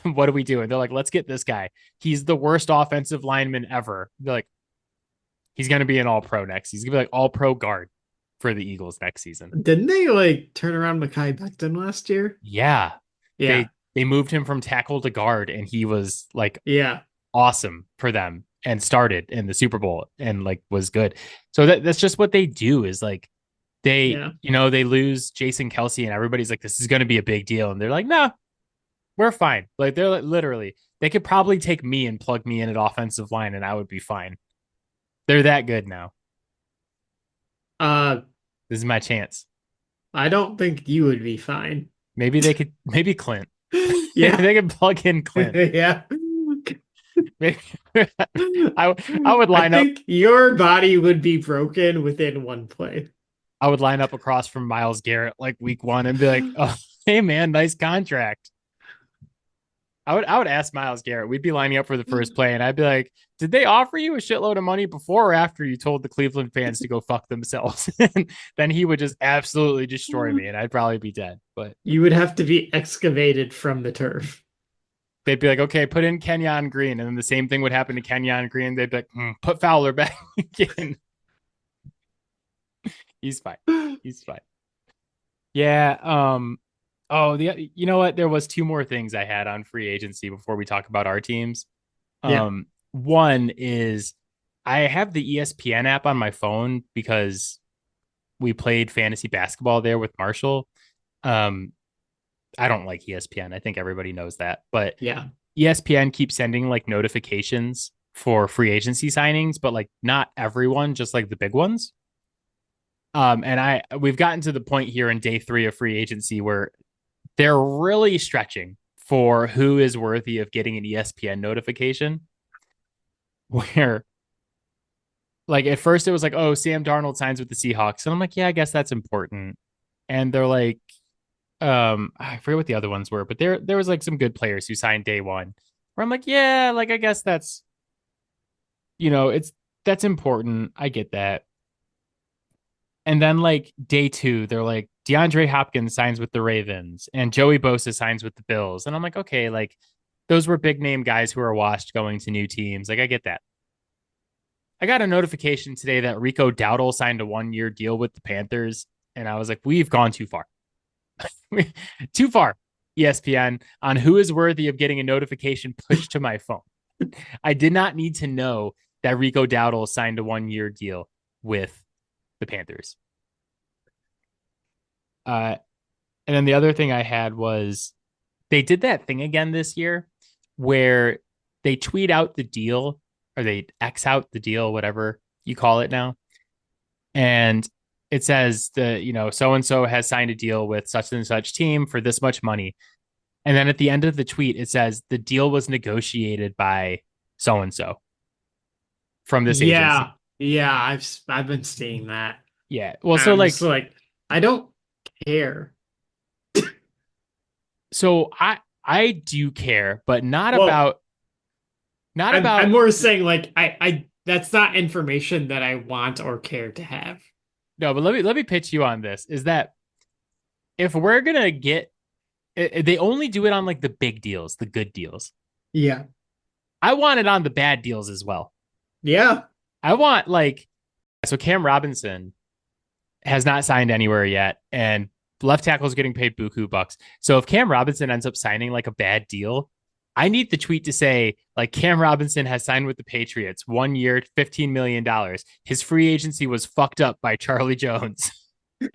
What do we do? And they're like, let's get this guy. He's the worst offensive lineman ever. They're like, he's going to be an all pro next. He's going to be like all pro guard for the Eagles next season. Didn't they like turn around Mekhi Becton last year? Yeah. Yeah, They moved him from tackle to guard, and he was like yeah, awesome for them and started in the Super Bowl and like was good. So that's just what they do, is like they, yeah. they lose Jason Kelsey and everybody's like, this is going to be a big deal. And they're like, nah, we're fine. Like they're like, literally, they could probably take me and plug me in at offensive line and I would be fine. They're that good now. Uh, This is my chance. I don't think you would be fine. Maybe Clint. Yeah, They could plug in Clint. yeah. Maybe, I would I line up. think your body would be broken within one play. I would line up across from Miles Garrett like week one and be like, oh, hey man, nice contract. I would ask Miles Garrett. We'd be lining up for the first play, and I'd be like, "Did they offer you a shitload of money before or after you told the Cleveland fans to go fuck themselves?" And then he would just absolutely destroy me, and I'd probably be dead. But You would have to be excavated from the turf. they'd be like, "Okay, put in Kenyon Green," and then the same thing would happen to Kenyon Green. They'd be like, "Put Fowler back in. He's fine. He's fine." Yeah. Oh, you know what? There was two more things I had on free agency before we talk about our teams. Yeah. One is I have the ESPN app on my phone because we played fantasy basketball there with Marshall. Um, I don't like ESPN. I think everybody knows that, but Yeah. ESPN keeps sending like notifications for free agency signings, but like not everyone, just like the big ones. And we've gotten to the point here in day 3 of free agency where they're really stretching for who is worthy of getting an ESPN notification. Where like at first it was like, oh, Sam Darnold signs with the Seahawks. And I'm like, yeah, I guess that's important. And they're like, I forget what the other ones were, but there was like some good players who signed day one. Where I'm like, yeah, like I guess that's it's that's important. I get that. And then like day 2, they're like DeAndre Hopkins signs with the Ravens and Joey Bosa signs with the Bills. And I'm like, okay, like those were big name guys who are washed going to new teams. Like I get that. I got a notification today that Rico Dowdle signed a 1-year deal with the Panthers, and I was like, we've gone too far. Too far, ESPN, on who is worthy of getting a notification pushed to my phone. I did not need to know that Rico Dowdle signed a 1-year deal with the Panthers. And then the other thing I had was they did that thing again this year where they tweet out the deal or they X out the deal, whatever you call it now. And it says so and so has signed a deal with such and such team for this much money. And then at the end of the tweet, it says the deal was negotiated by so and so from this Yeah. agency. Yeah, I've been seeing that. Yeah. Well, And so I'm just like, like, I don't care. I do care, but Well, not I'm about more saying like I that's not information that I want or care to have. no, but let me pitch you on this. Is that if we're gonna get they only do it on like the big deals, the good deals. Yeah. I want it on the bad deals as well. Yeah. I want like so Cam Robinson has not signed anywhere yet, and left tackle is getting paid buku bucks. So if Cam Robinson ends up signing like a bad deal, I need the tweet to say like Cam Robinson has signed with the Patriots 1 year, $15 million. His free agency was fucked up by Charlie Jones.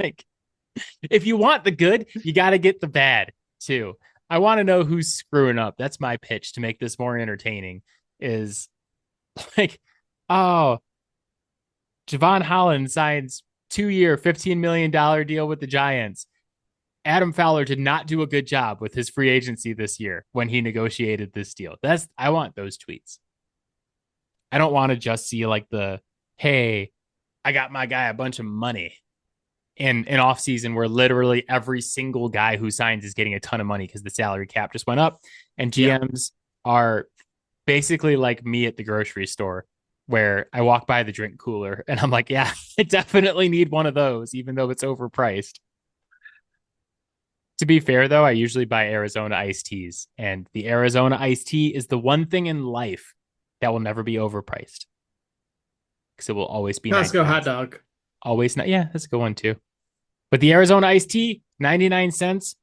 Like if you want the good, you got to get the bad too. I want to know who's screwing up. That's my pitch to make this more entertaining. Is like, oh, Javon Holland signs 2-year, $15 million deal with the Giants. Adam Fowler did not do a good job with his free agency this year when he negotiated this deal. I want those tweets. I don't want to just see like the hey, I got my guy a bunch of money in an off season where literally every single guy who signs is getting a ton of money because the salary cap just went up and Yeah. GMs are basically like me at the grocery store where I walk by the drink cooler and I'm like, yeah, I definitely need one of those, even though it's overpriced. To be fair, though, I usually buy Arizona iced teas, and the Arizona iced tea is the one thing in life that will never be overpriced because it will always be Costco 99 hot cents. dog. Always not. Yeah, that's a good one too. But the Arizona iced tea, 99 cents,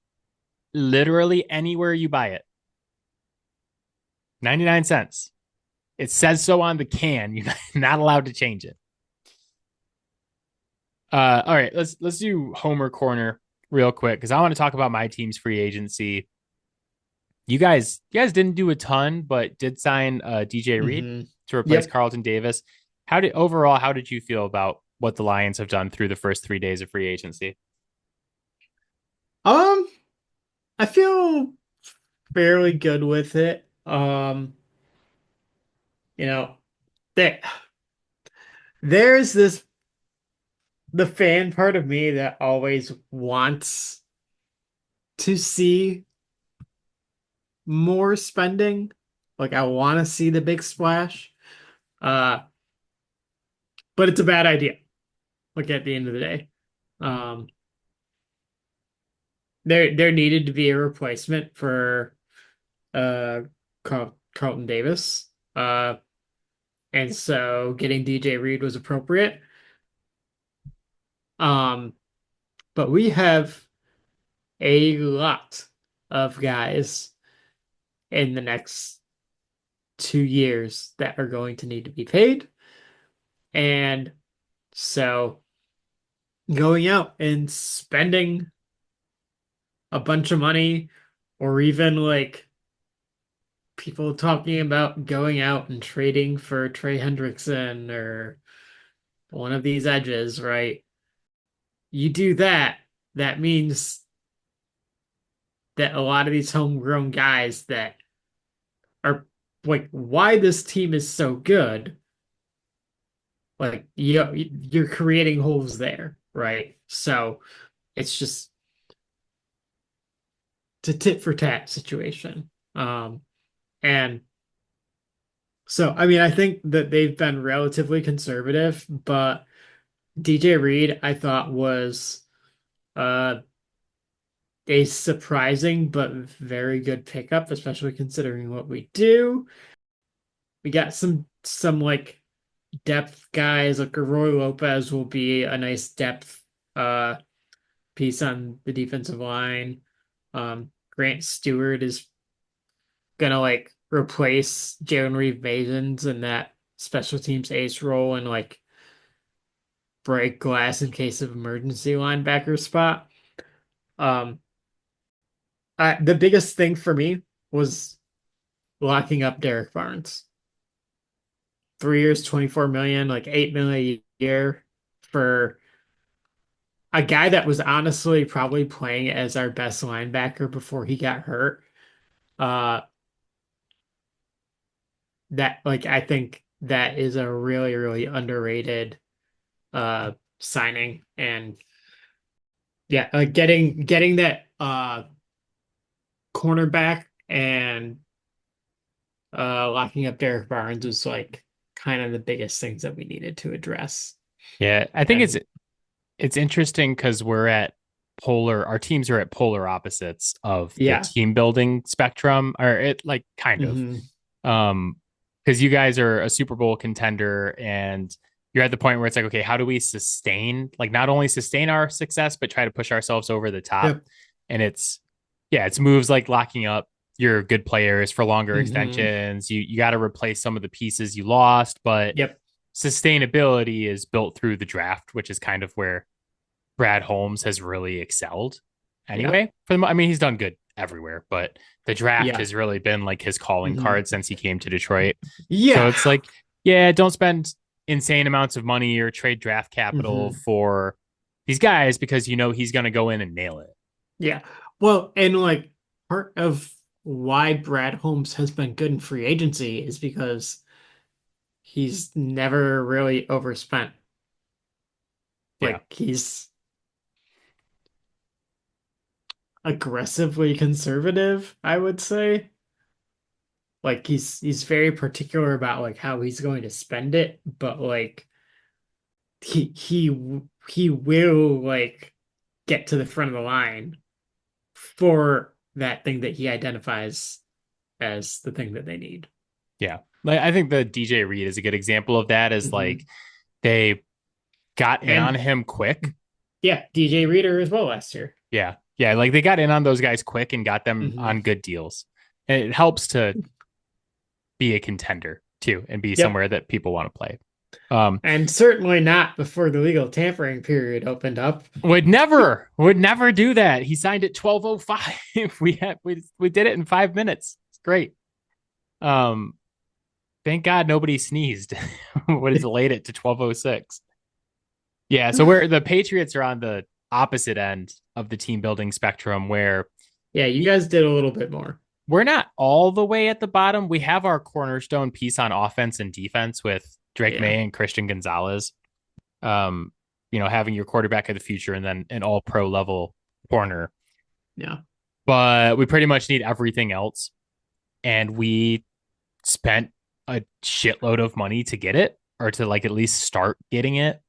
literally anywhere you buy it. 99 cents. It says so on the can. You're not allowed to change it. All right, let's do Homer Corner real quick because I want to talk about my team's free agency. You guys didn't do a ton, but did sign DJ Reed Hmm. to replace Yep. Carlton Davis. How did you feel about what the Lions have done through the first 3 days of free agency? Um, I feel fairly good with it. You know, there there's this the fan part of me that always wants to see more spending. Like I want to see the big splash. Uh, but it's a bad idea. Like at the end of the day. Um, there needed to be a replacement for Carlton Davis. And so getting DJ Reed was appropriate. Um, but we have a lot of guys in the next 2 years that are going to need to be paid. And so going out and spending a bunch of money, or even like people talking about going out and trading for Trey Hendrickson or one of these edges, right? You do that, that means that a lot of these homegrown guys that are like why this team is so good, like you're creating holes there, right? So it's just it's a tit for tat situation. And so I mean I think that they've been relatively conservative, but DJ Reed I thought was uh a surprising but very good pickup, especially considering what we do. We got some like depth guys like Roy Lopez will be a nice depth uh piece on the defensive line. Grant Stewart is gonna like replace Jalen Reed-Masons in that special teams ace role and like break glass in case of emergency linebacker spot. Um, the biggest thing for me was locking up Derek Barnes. 3 years, 24 million, like 8 million a year for a guy that was honestly probably playing as our best linebacker before he got hurt. Uh, that like I think that is a really, really underrated signing. And yeah, like getting that cornerback and locking up Derek Barnes was like kind of the biggest things that we needed to address. Yeah, I think And it's interesting because our teams are at polar opposites of the yeah. team building spectrum, or it like kind of. Hmm. Um, because you guys are a Super Bowl contender and you're at the point where it's like, okay, how do we sustain, like not only sustain our success, but try to push ourselves over the top? Yep. And it's moves like locking up your good players for longer Hmm. extensions. You got to replace some of the pieces you lost, but Yep. sustainability is built through the draft, which is kind of where Brad Holmes has really excelled Yeah. anyway. I mean, he's done good everywhere, but the draft Yeah. has really been like his calling Hmm. card since he came to Detroit. So Yeah. it's like, yeah, don't spend insane amounts of money or trade draft capital Hmm. for these guys because you know he's going to go in and nail it. Yeah. Well, and like part of why Brad Holmes has been good in free agency is because he's never really overspent. Yeah. Like he's aggressively conservative, I would say. Like he's very particular about like how he's going to spend it, but like he will like get to the front of the line for that thing that he identifies as the thing that they need. Yeah. Like I think the DJ Reed is a good example of that is like Hmm. they got in on And him quick. yeah, DJ Reader as well last year. Yeah. Yeah. Like they got in on those guys quick and got them Hmm. on good deals. And it helps to be a contender too and be Yep. somewhere that people want to play. Um, And certainly not before the legal tampering period opened up. would never do that. He signed at 12:05. We did it in 5 minutes. It's great. Um, thank God nobody sneezed. What is it late it to 12:06? Yeah, so where the Patriots are on the opposite end of the team building spectrum where Yeah, you guys did a little bit more. we're not all the way at the bottom. We have our cornerstone piece on offense and defense with Drake Yeah. May and Christian Gonzalez. Um, having your quarterback of the future and then an all pro level corner. Yeah. But we pretty much need everything else. and we spent a shitload of money to get it or to like at least start getting it.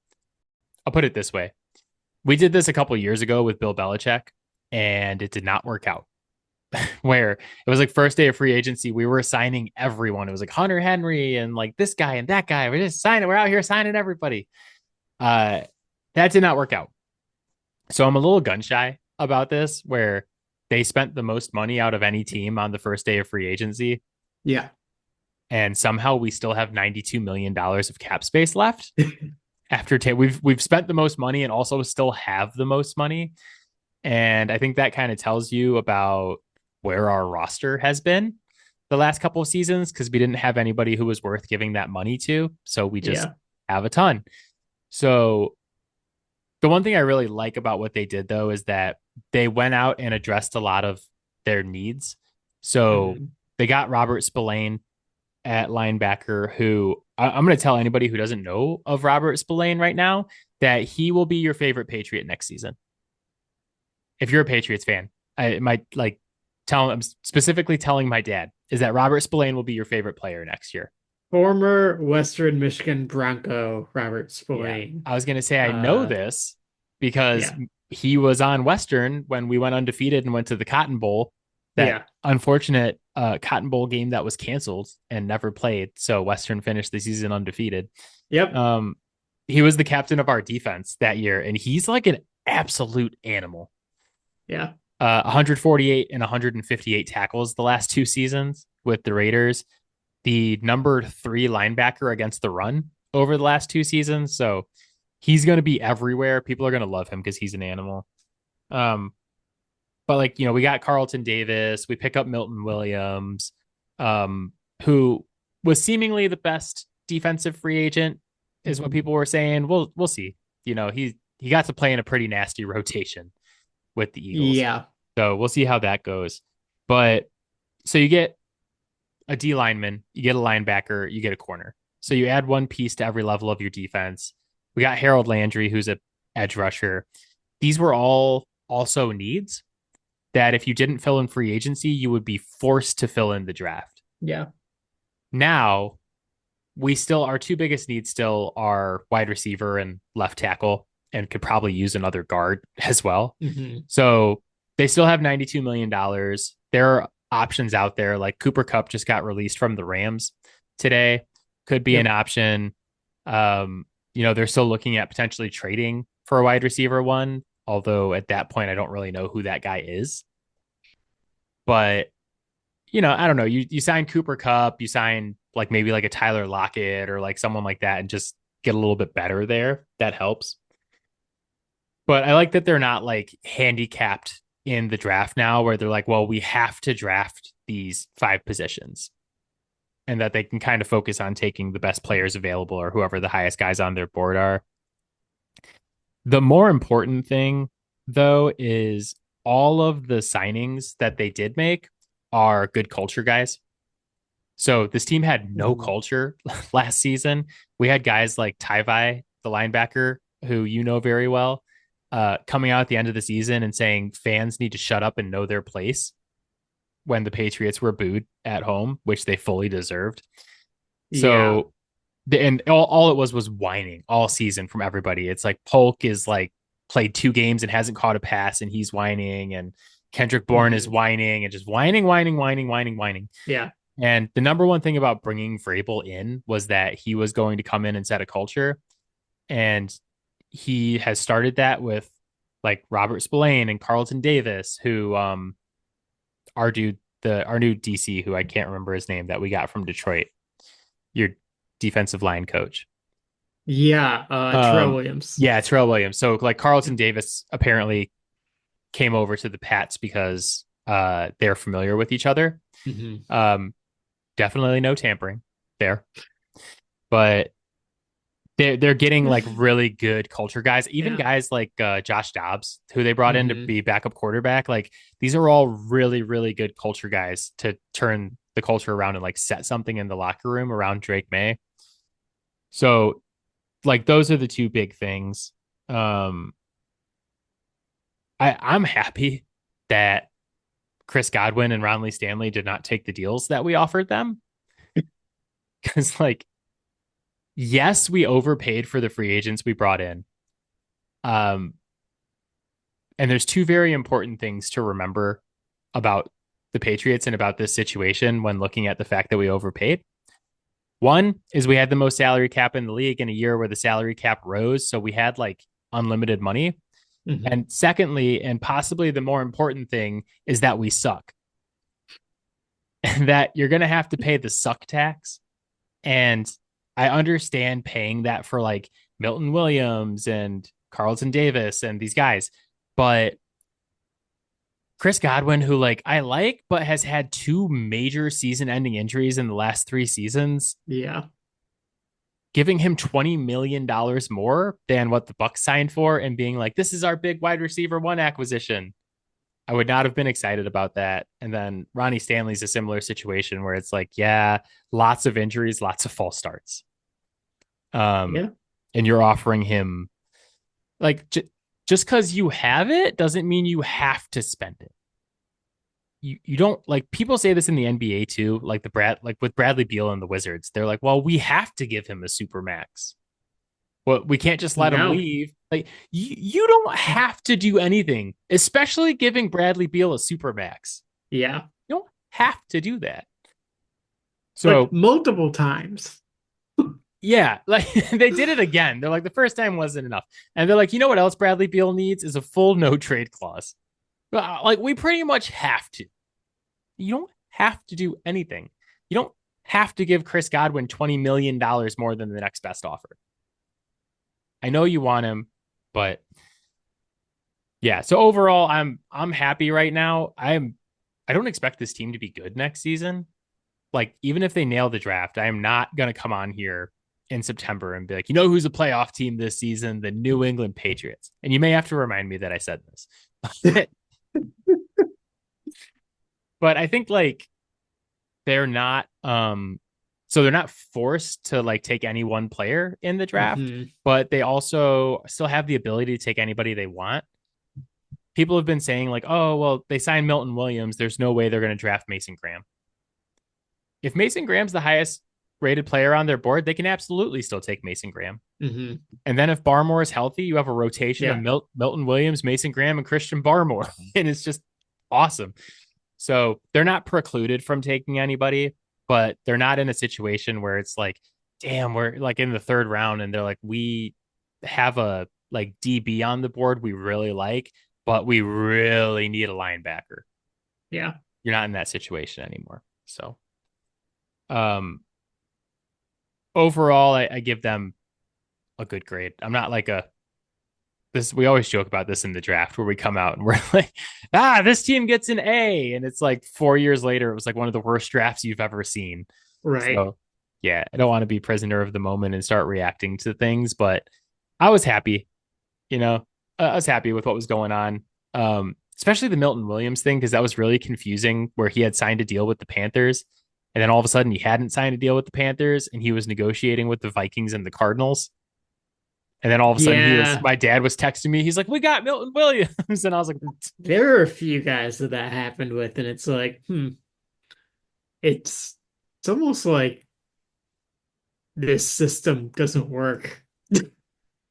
I'll put it this way. We did this a couple years ago with Bill Belichick and it did not work out. Where it was like first day of free agency, we were signing everyone. It was like Hunter Henry and like this guy and that guy. We're just signing, we're out here signing everybody. Uh that did not work out. So I'm a little gun shy about this, where they spent the most money out of any team on the first day of free agency, Yeah. and somehow we still have $92 million of cap space left after we've spent the most money and also still have the most money. And I think that kind of tells you about where our roster has been the last couple of seasons, because we didn't have anybody who was worth giving that money to. So we just Yeah. have a ton. So the one thing I really like about what they did, though, is that they went out and addressed a lot of their needs. So Mhm. they got Robert Spillane at linebacker, who I'm going to tell anybody who doesn't know of Robert Spillane right now that he will be your favorite Patriot next season. If you're a Patriots fan, I might like I'm specifically telling my dad is that Robert Spillane will be your favorite player next year. Former Western Michigan Bronco Robert Yeah. Spillane. I was going to say, I know Uh, this because yeah. he was on Western when we went undefeated and went to the Cotton Bowl, that Yeah. unfortunate Cotton Bowl game that was canceled and never played. So Western finished the season undefeated. Yep. Um, he was the captain of our defense that year, and he's like an absolute animal. Yeah. 148 and 158 tackles the last two seasons with the Raiders, the number 3 linebacker against the run over the last two seasons. So he's going to be everywhere. People are going to love him because he's an animal. Um, but like, we got Carlton Davis, we pick up Milton Williams, um, who was seemingly the best defensive free agent, is what Mhm. people were saying. We'll see. He got to play in a pretty nasty rotation with the Eagles. Yeah. So we'll see how that goes. But so you get a D lineman, you get a linebacker, you get a corner. So you add one piece to every level of your defense. We got Harold Landry, who's a edge rusher. These were all also needs that if you didn't fill in free agency, you would be forced to fill in the draft. Yeah. Now, we still, our two biggest needs still are wide receiver and left tackle, and could probably use another guard as well. Hmm. So they still have $92 million. There are options out there, like Cooper Kupp just got released from the Rams today, could be an Yep. option. They're still looking at potentially trading for a wide receiver one, although at that point I don't really know who that guy is. But I don't know. You sign Cooper Kupp, you sign like maybe like a Tyler Lockett or like someone like that, and just get a little bit better there. That helps. But I like that they're not like handicapped in the draft now, where they're like, well, we have to draft these 5 positions, and that they can kind of focus on taking the best players available or whoever the highest guys on their board are. The more important thing, though, is all of the signings that they did make are good culture guys. So this team had no Mhm. culture last season. We had guys like Tyvi, the linebacker, who you know very well, coming out at the end of the season and saying fans need to shut up and know their place when the Patriots were booed at home, which they fully deserved. Yeah. So, and all it was whining all season from everybody. It's like Polk is like played 2 games and hasn't caught a pass, and he's whining, and Kendrick Bourne is Hmm. whining and just whining, whining, whining, whining, whining. Yeah. And the number one thing about bringing Vrabel in was that he was going to come in and set a culture. And he has started that with like Robert Spillane and Carlton Davis, who our dude, our new DC, who I can't remember his name, that we got from Detroit, your defensive line coach. Yeah. Terrell Um, Williams. yeah, Terrell Williams. So like Carlton Davis apparently came over to the Pats because they're familiar with each other. Hmm. Um, Definitely no tampering there, but they're getting like really good culture guys, even Yeah. guys like Josh Dobbs, who they brought in to Hmm. be backup quarterback. Like these are all really, really good culture guys to turn the culture around and like set something in the locker room around Drake May. So like those are the two big things. Um, I'm happy that Chris Godwin and Ron Lee Stanley did not take the deals that we offered them. Because, like, yes, we overpaid for the free agents we brought in. Um, and there's two very important things to remember about the Patriots and about this situation when looking at the fact that we overpaid. One is we had the most salary cap in the league in a year where the salary cap rose. So we had like unlimited money. Hmm. And secondly, and possibly the more important thing, is that we suck and that you're going to have to pay the suck tax. And I understand paying that for like Milton Williams and Carlton Davis and these guys. But Chris Godwin, who like I like, but has had two major season ending injuries in the last 3 seasons, Yeah. giving him $20 million more than what the Bucks signed for and being like, this is our big wide receiver one acquisition. I would not have been excited about that. And then Ronnie Stanley's a similar situation where it's like, yeah, lots of injuries, lots of false starts. Um, Yeah. and you're offering him like just because you have it doesn't mean you have to spend it. You don't like people say this in the NBA too, like like with Bradley Beal and the Wizards. They're like, well, we have to give him a super max. Well, we can't just let him No. leave. Like you don't have to do anything, especially giving Bradley Beal a super max. Yeah. You don't have to do that. But So multiple times. yeah, like they did it again. They're like the first time wasn't enough, and they're like, you know what else Bradley Beal needs is a full no trade clause. Like we pretty much have to. You don't have to do anything. You don't have to give Chris Godwin $20 million more than the next best offer. I know you want him, but yeah. So overall, I'm happy right now. I don't expect this team to be good next season. Like even if they nail the draft, I am not gonna come on here in September and be like, you know who's a playoff team this season? The New England Patriots. And you may have to remind me that I said this. But I think like they're not so they're not forced to like take any one player in the draft, Hmm. but they also still have the ability to take anybody they want. People have been saying like, oh, well, they signed Milton Williams. There's no way they're going to draft Mason Graham. If Mason Graham's the highest rated player on their board, they can absolutely still take Mason Graham. Hmm. And then if Barmore is healthy, you have a rotation of Yeah. Milton Williams, Mason Graham, and Christian Barmore. And it's just awesome. So they're not precluded from taking anybody, but they're not in a situation where it's like, damn, we're like in the third round and they're like, we have a like DB on the board we really like, but we really need a linebacker. Yeah. You're not in that situation anymore. So um overall, I give them a good grade. I'm not like a this we always joke about this in the draft where we come out and we're like, this team gets an A. And it's like 4 years later, it was like one of the worst drafts you've ever seen. Right. So yeah, I don't want to be prisoner of the moment and start reacting to things, but I was happy, you know, I was happy with what was going on. Especially the Milton Williams thing, because that was really confusing where he had signed a deal with the Panthers. And then all of a sudden he hadn't signed a deal with the Panthers and he was negotiating with the Vikings and the Cardinals. And then all of a sudden Yeah. my dad was texting me. He's like, we got Milton Williams. And I was like, There are a few guys that happened with, and it's like, it's it's almost like this system doesn't work.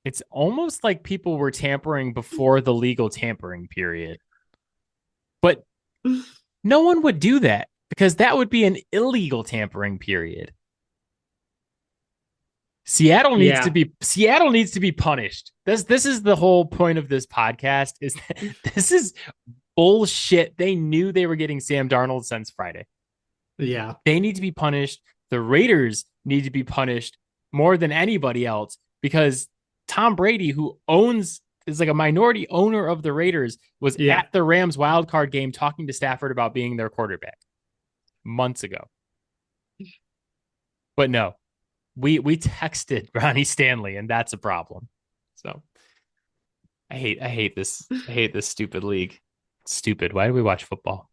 it's almost like people were tampering before the legal tampering period. But no one would do that because that would be an illegal tampering period. Yeah. Seattle needs to be punished. This is the whole point of this podcast is that this is bullshit. They knew they were getting Sam Darnold since Friday. Yeah. They need to be punished. The Raiders need to be punished more than anybody else because Tom Brady, who is like a minority owner of the Raiders, was Yeah. at the Rams wild card game talking to Stafford about being their quarterback months ago. But no, we texted Ronnie Stanley, and that's a problem. So I hate this stupid league. It's stupid. Why do we watch football?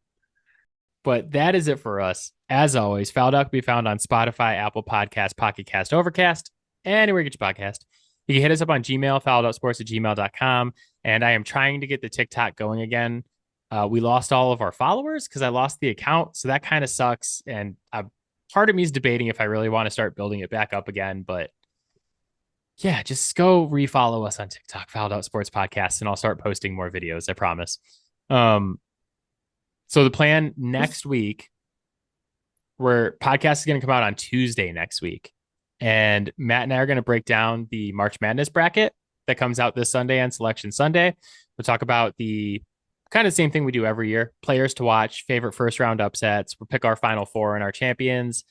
But that is it for us. As always, Fouled Out can be found on Spotify, Apple Podcast, Pocket Cast, Overcast, anywhere you get your podcast. You can hit us up on Gmail, fouledoutsports@gmail.com. And I am trying to get the TikTok going again. We lost all of our followers because I lost the account. So that kind of sucks. And part of me is debating if I really want to start building it back up again. But yeah, just go refollow us on TikTok, Fouled Out Sports Podcast, and I'll start posting more videos. I promise. Um, so the plan next week, where podcast is going to come out on Tuesday next week, and Matt and I are going to break down the March Madness bracket that comes out this Sunday on Selection Sunday. We'll talk about the kind of same thing we do every year: players to watch, favorite first round upsets. We'll pick our final four and our champions.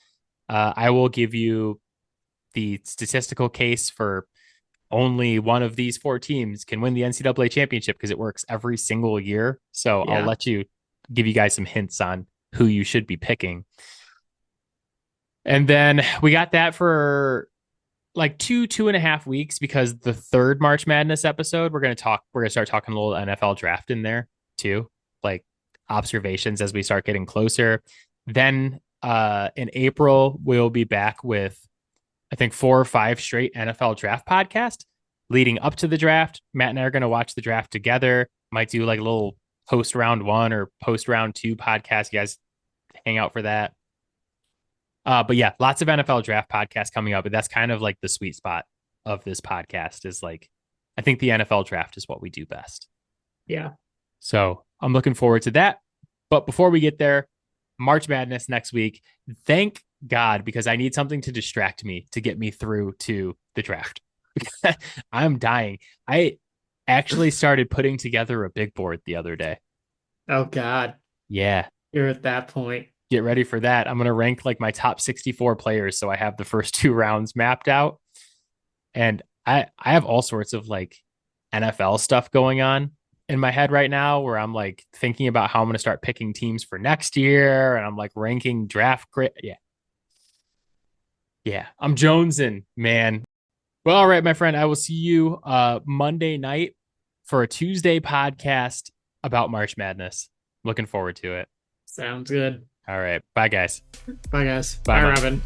I will give you the statistical case for only one of these four teams can win the NCAA championship because it works every single year. So I'll Yeah. let you give you guys some hints on who you should be picking. And then we got that for like 2.5 weeks because the third March Madness episode, we're going to start talking a little NFL draft in there too, like observations as we start getting closer. Then in April, we'll be back with, I think, 4 or 5 straight NFL draft podcast leading up to the draft. Matt and I are going to watch the draft together. Might do like a little post round 1 or post round 2 podcast. You guys hang out for that. But yeah, lots of NFL draft podcasts coming up. But that's kind of like the sweet spot of this podcast is like, I think the NFL draft is what we do best. Yeah. So I'm looking forward to that. But before we get there, March Madness next week. Thank God, because I need something to distract me to get me through to the draft. I'm dying. I actually started putting together a big board the other day. Oh God. Yeah. You're at that point. Get ready for that. I'm going to rank like my top 64 players. So I have the first 2 rounds mapped out. And I have all sorts of like NFL stuff going on in my head right now where I'm like thinking about how I'm going to start picking teams for next year. And I'm like ranking draft grade. Yeah. Yeah. I'm jonesing, man. Well, all right, my friend. I will see you Monday night for a Tuesday podcast about March Madness. Looking forward to it. Sounds good. All right. Bye, guys. Bye, guys. Bye, Bye, Mike. Robin.